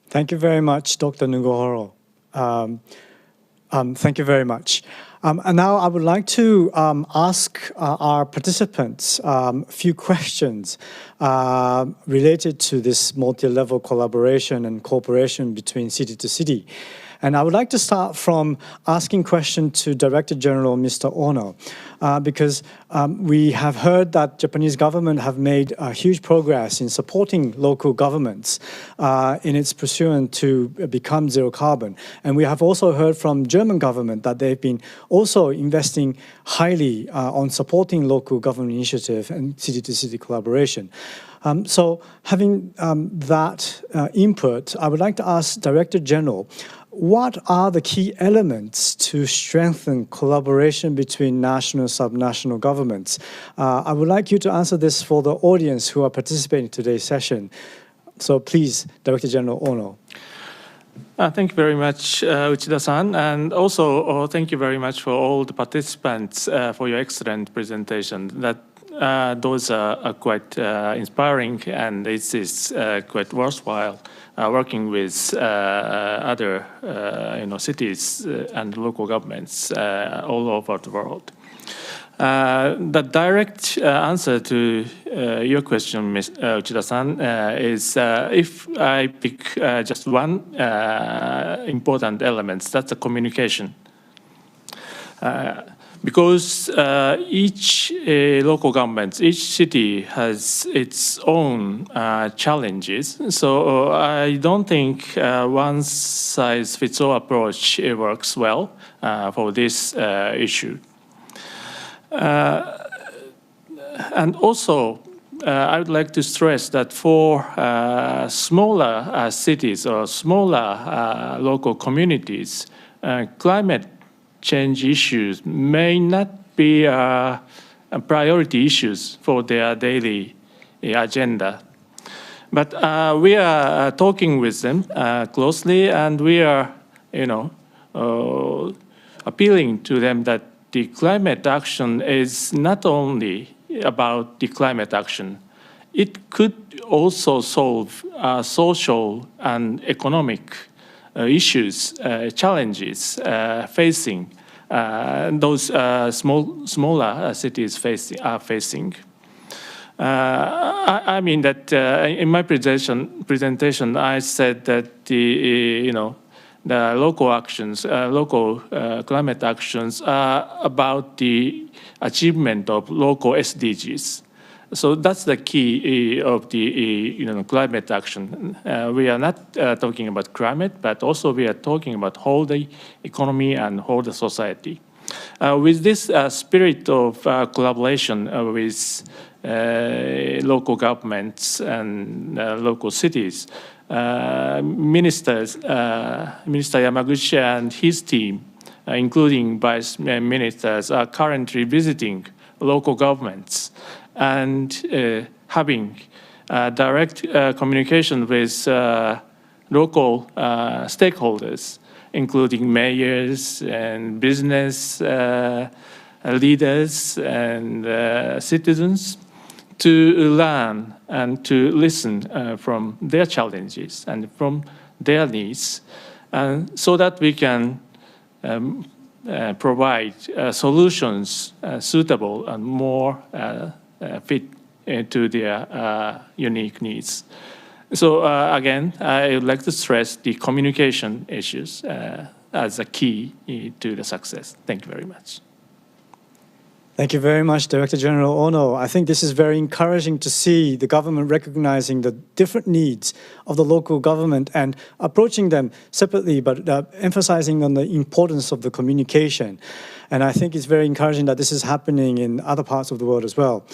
Thank you very much, Dr. Nugohoro. Thank you very much. And now I would like to ask our participants a few questions related to this multi-level collaboration and cooperation between city to city. And I would like to start from asking question to Director General Mr. Ono, because we have heard that Japanese government have made huge progress in supporting local governments in its pursuit to become zero carbon. And we have also heard from German government that they've been also investing highly on supporting local government initiative and city-to-city collaboration. So having that input, I would like to ask Director General, what are the key elements to strengthen collaboration between national and subnational governments? I would like you to answer this for the audience who are participating in today's session. So please, Director General Ono. Thank you very much, Uchida-san, and also thank you very much for all the participants for your excellent presentation. Those are quite inspiring, and it is quite worthwhile working with other cities and local governments all over the world. The direct answer to your question, Ms. Uchida-san, is if I pick just one important element, that's the communication. Because each local government, each city has its own challenges. So I don't think one-size-fits-all approach works well for this issue. And also, I would like to stress that for smaller cities or smaller local communities, climate change issues may not be priority issues for their daily agenda. But we are talking with them closely, and we are, appealing to them that the climate action is not only about the climate action. It could also solve social and economic issues, challenges facing those smaller cities are facing. I mean that in my presentation, I said that the local actions, local climate actions are about the achievement of local SDGs. So that's the key of the climate action. We are not talking about climate, but also we are talking about whole the economy and whole the society. With this spirit of collaboration with local governments and local cities, Minister Yamaguchi and his team, including vice ministers, are currently visiting local governments and having direct communication with local stakeholders, including mayors and business leaders and citizens, to learn and to listen from their challenges and from their needs, and so that we can provide solutions suitable and more fit to their unique needs. So again, I would like to stress the communication issues as a key to the success. Thank you very much. Thank you very much, Director General Ono. I think this is very encouraging to see the government recognizing the different needs of the local government and approaching them separately, but emphasizing on the importance of the communication. And I think it's very encouraging that this is happening in other parts of the world as well.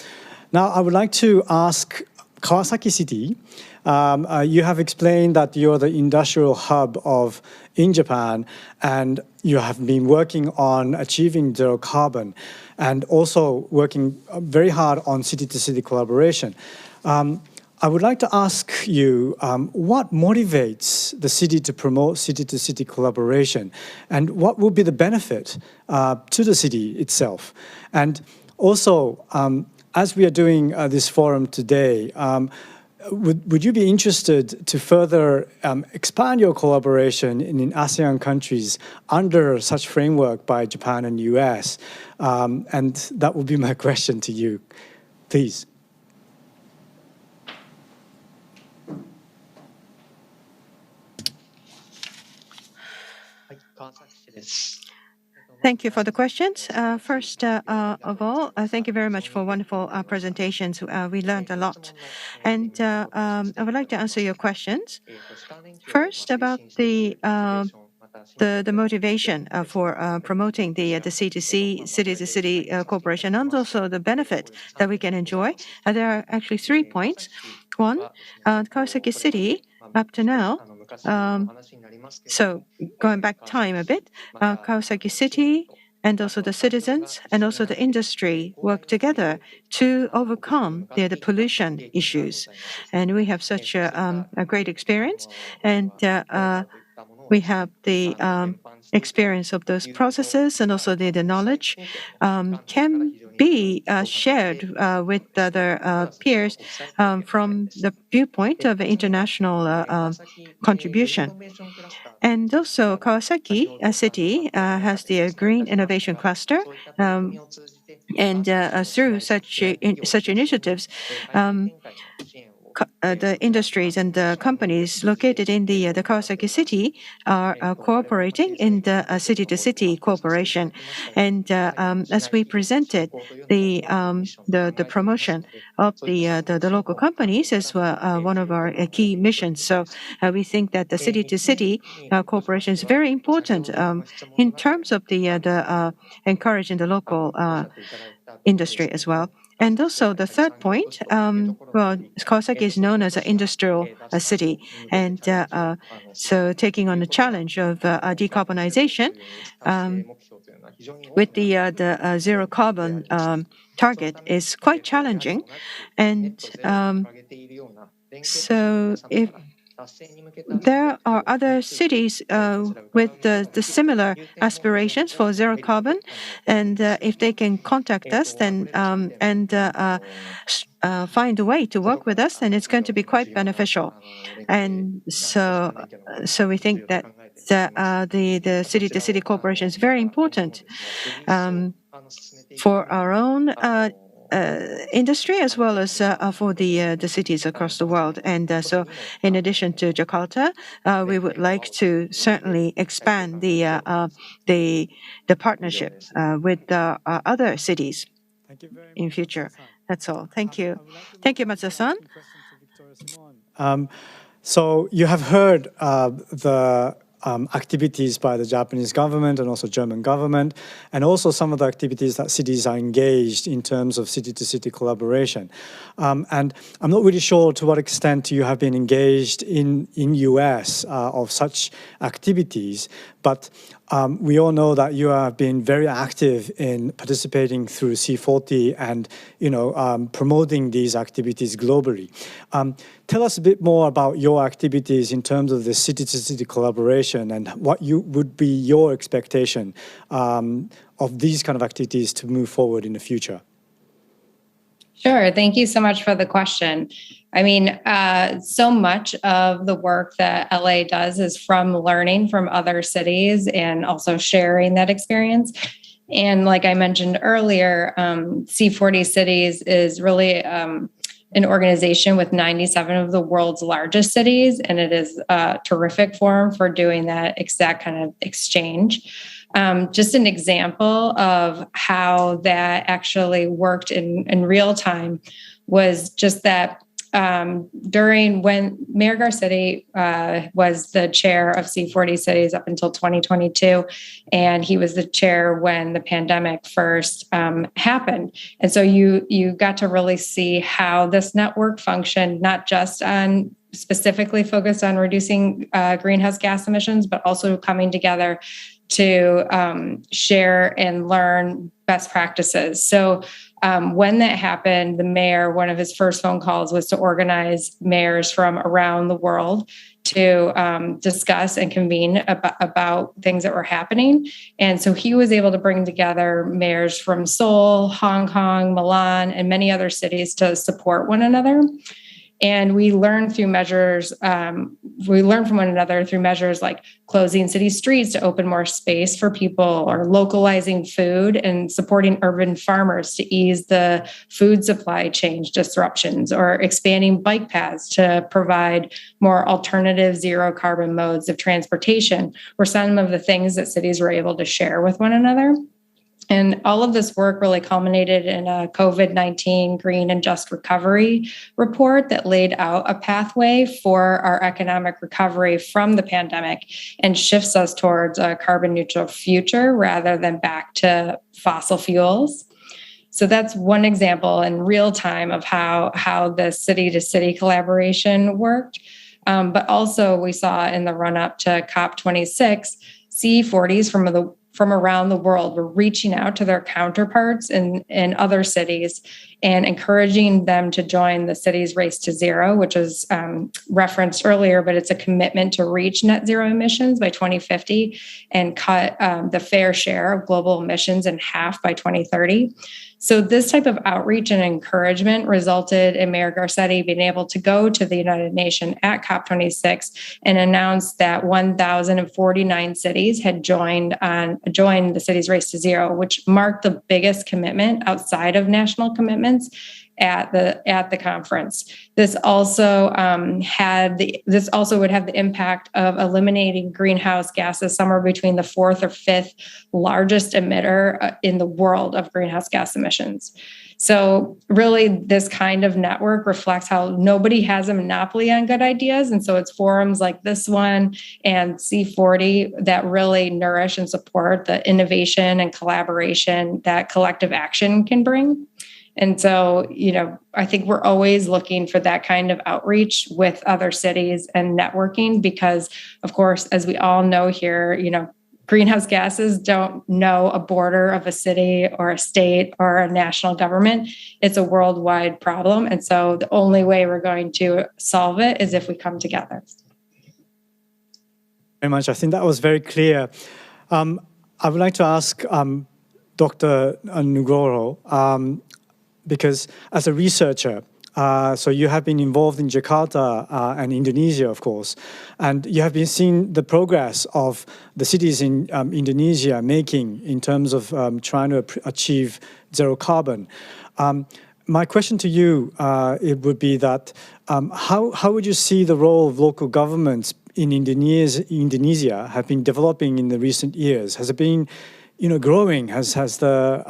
Now, I would like to ask Kawasaki City. You have explained that you're the industrial hub in Japan, and you have been working on achieving zero carbon and also working very hard on city-to-city collaboration. I would like to ask you, what motivates the city to promote city-to-city collaboration, and what will be the benefit to the city itself? And also, as we are doing this forum today, would you be interested to further expand your collaboration in ASEAN countries under such framework by Japan and US? And that would be my question to you, please. Thank you for the questions. First of all, thank you very much for wonderful presentations. We learned a lot. And I would like to answer your questions. First, about the motivation for promoting the C2C, city-to-city cooperation, and also the benefit that we can enjoy. There are actually 3 points. One, Kawasaki City, up to now, so going back time a bit, Kawasaki City and also the citizens and also the industry work together to overcome the pollution issues. And we have such a great experience, and we have the experience of those processes, and also the knowledge can be shared with other peers from the viewpoint of international contribution. And also Kawasaki City has the Green Innovation Cluster, and through such initiatives, the industries and the companies located in the Kawasaki City are cooperating in the city-to-city cooperation. And as we presented, the promotion of the local companies is one of our key missions. So we think that the city-to-city cooperation is very important in terms of the encouraging the local industry as well. And also the third point, well, Kawasaki is known as an industrial city, and so taking on the challenge of decarbonization with the zero carbon target is quite challenging, and so if there are other cities with the similar aspirations for zero carbon, and if they can contact us then and find a way to work with us, then it's going to be quite beneficial. And so we think that the city-to-city cooperation is very important for our own industry as well as for the cities across the world. And so in addition to Jakarta, we would like to certainly expand the partnership with other cities in future. That's all. Thank you. Thank you, Matsuda-san. So you have heard the activities by the Japanese government and also German government, and also some of the activities that cities are engaged in terms of city-to-city collaboration. And I'm not really sure to what extent you have been engaged in US of such activities, but we all know that you have been very active in participating through C40 and promoting these activities globally. Tell us a bit more about your activities in terms of the city-to-city collaboration and what would be your expectation of these kind of activities to move forward in the future. Sure. Thank you so much for the question. I mean, so much of the work that LA does is from learning from other cities and also sharing that experience. And like I mentioned earlier, C40 Cities is really an organization with 97 of the world's largest cities, and it is a terrific forum for doing that exact kind of exchange. Just an example of how that actually worked in real time was just that during when Mayor Garcetti was the chair of C40 cities up until 2022, and he was the chair when the pandemic first happened. And so you got to really see how this network functioned, not just on specifically focused on reducing greenhouse gas emissions, but also coming together to share and learn best practices. So when that happened, the mayor, one of his first phone calls was to organize mayors from around the world to discuss and convene about things that were happening. And so he was able to bring together mayors from Seoul, Hong Kong, Milan, and many other cities to support one another. And we learn through measures, we learn from one another through measures like closing city streets to open more space for people, or localizing food and supporting urban farmers to ease the food supply chain disruptions, or expanding bike paths to provide more alternative zero carbon modes of transportation, were some of the things that cities were able to share with one another. And all of this work really culminated in a COVID-19 Green and Just Recovery report that laid out a pathway for our economic recovery from the pandemic and shifts us towards a carbon neutral future rather than back to fossil fuels. So that's one example in real time of how the city-to-city collaboration worked. But also we saw in the run-up to COP26, C40s from around the world were reaching out to their counterparts in other cities and encouraging them to join the city's race to zero, which was referenced earlier, but it's a commitment to reach net zero emissions by 2050 and cut the fair share of global emissions in half by 2030. So this type of outreach and encouragement resulted in Mayor Garcetti being able to go to the United Nations at COP26 and announce that 1,049 cities had joined the city's race to zero, which marked the biggest commitment outside of national commitments at the conference. This also would have the impact of eliminating greenhouse gases, somewhere between the fourth or fifth largest emitter in the world of greenhouse gas emissions. So really, this kind of network reflects how nobody has a monopoly on good ideas. And so it's forums like this one and C40 that really nourish and support the innovation and collaboration that collective action can bring. And so, I think we're always looking for that kind of outreach with other cities and networking because, of course, as we all know here, greenhouse gases don't know a border of a city or a state or a national government. It's a worldwide problem. And so the only way we're going to solve it is if we come together. Very much. I think that was very clear. I would like to ask Dr. Nugroho, because as a researcher, so you have been involved in Jakarta and Indonesia, of course, and you have been seeing the progress of the cities in Indonesia making in terms of trying to achieve zero carbon. My question to you, it would be that how would you see the role of local governments in Indonesia have been developing in the recent years? Has it been growing? Has the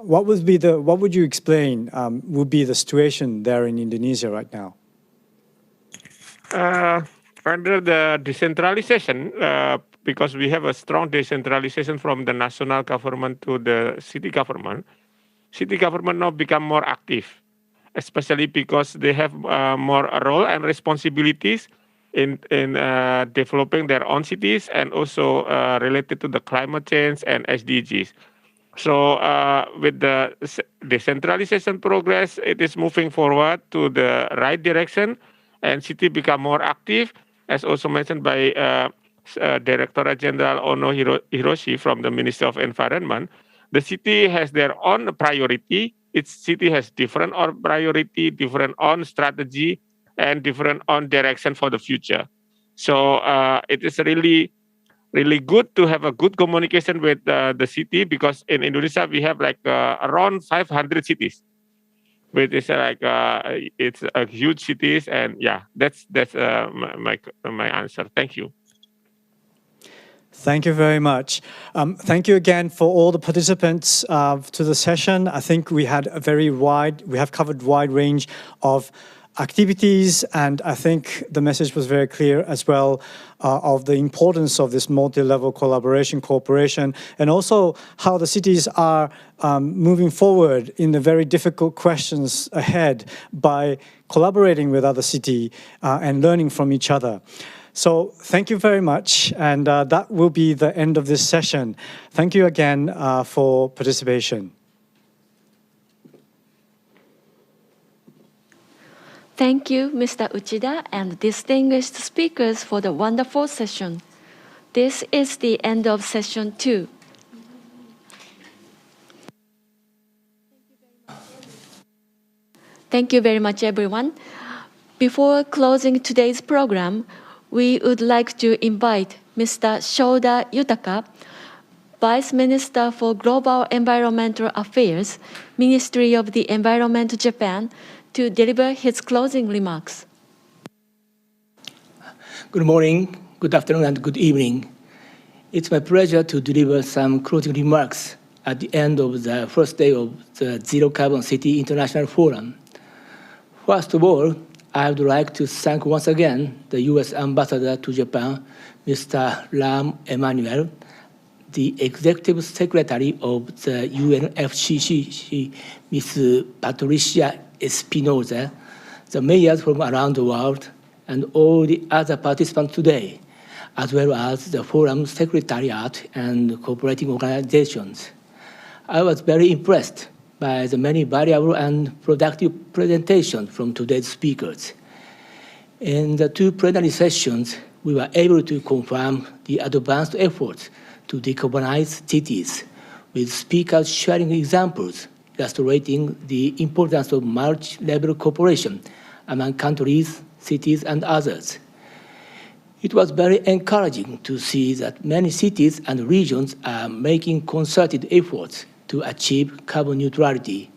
what would you explain would be the situation there in Indonesia right now? Further, the decentralization, because we have a strong decentralization from the national government to the city government. City government now become more active, especially because they have more role and responsibilities in developing their own cities and also related to the climate change and SDGs. So with the decentralization progress, it is moving forward to the right direction and city become more active, as also mentioned by Director General Ono Hiroshi from the Ministry of Environment. The city has their own priority. Each city has different priority, different own strategy, and different on direction for the future. So it is really good to have a good communication with the city, because in Indonesia we have like around 500 cities, which is it's a huge cities, and yeah, that's my answer. Thank you. Thank you very much. Thank you again for all the participants to the session. I think we have covered wide range of activities, and I think the message was very clear as well of the importance of this multi-level collaboration, cooperation, and also how the cities are moving forward in the very difficult questions ahead by collaborating with other cities and learning from each other. So thank you very much, and that will be the end of this session. Thank you again for participation. Thank you, Mr. Uchida and distinguished speakers for the wonderful session. This is the end of session 2. Thank you very much, everyone. Before closing today's program, we would like to invite Mr. Shoda Yutaka, Vice Minister for Global Environmental Affairs, Ministry of the Environment, Japan, to deliver his closing remarks. Good morning, good afternoon, and good evening. It's my pleasure to deliver some closing remarks at the end of the first day of the Zero Carbon City International Forum. First of all, I would like to thank once again the U.S. Ambassador to Japan, Mr. Rahm Emanuel, the Executive Secretary of the UNFCCC, Ms. Patricia Espinosa, the mayors from around the world, and all the other participants today, as well as the Forum Secretariat and cooperating organizations. I was very impressed by the many valuable and productive presentations from today's speakers. In the 2 plenary sessions, we were able to confirm the advanced efforts to decarbonize cities, with speakers sharing examples illustrating the importance of multi-level cooperation among countries, cities, and others. It was very encouraging to see that many cities and regions are making concerted efforts to achieve carbon neutrality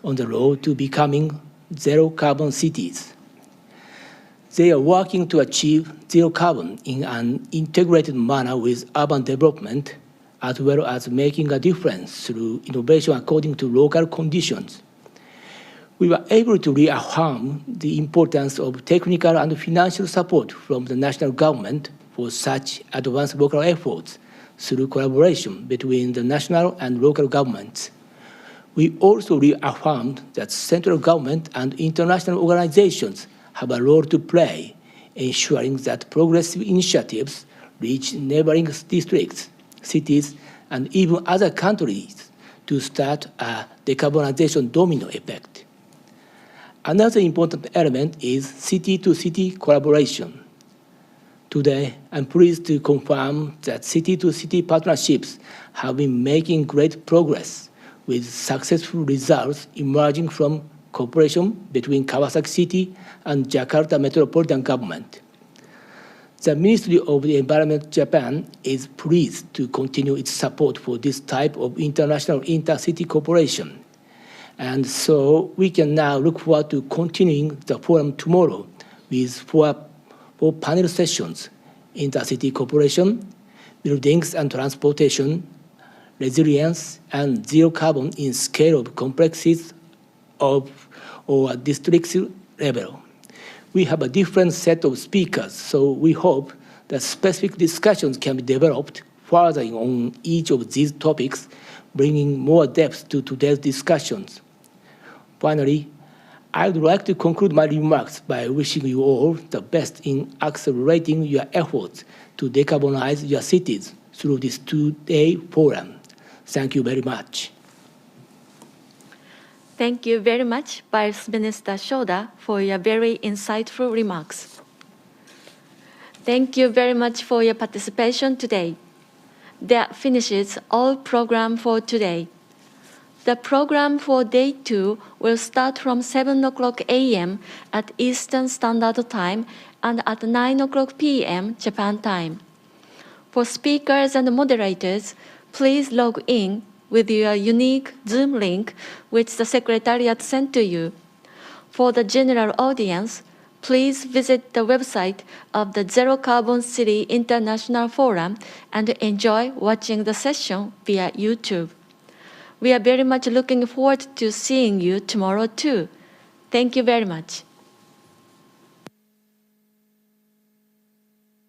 on the road to becoming zero-carbon cities. They are working to achieve zero carbon in an integrated manner with urban development, as well as making a difference through innovation according to local conditions. We were able to reaffirm the importance of technical and financial support from the national government for such advanced local efforts through collaboration between the national and local governments. We also reaffirmed that central government and international organizations have a role to play, ensuring that progressive initiatives reach neighboring districts, cities, and even other countries to start a decarbonization domino effect. Another important element is city-to-city collaboration. Today, I'm pleased to confirm that city-to-city partnerships have been making great progress, with successful results emerging from cooperation between Kawasaki City and Jakarta Metropolitan Government. The Ministry of the Environment Japan is pleased to continue its support for this type of international intercity cooperation. And so we can now look forward to continuing the forum tomorrow with four panel sessions: intercity cooperation, buildings and transportation, resilience, and zero carbon in scale of complexities of or district level. We have a different set of speakers, so we hope that specific discussions can be developed further on each of these topics, bringing more depth to today's discussions. Finally, I would like to conclude my remarks by wishing you all the best in accelerating your efforts to decarbonize your cities through this 2-day forum. Thank you very much. Thank you very much, Vice Minister Shoda, for your very insightful remarks. Thank you very much for your participation today. That finishes all program for today. The program for Day 2 will start from 7:00 a.m. at Eastern Standard Time and at 9:00 p.m. Japan time. For speakers and moderators, please log in with your unique Zoom link, which the Secretariat sent to you. For the general audience, please visit the website of the Zero Carbon City International Forum and enjoy watching the session via YouTube. We are very much looking forward to seeing you tomorrow too. Thank you very much.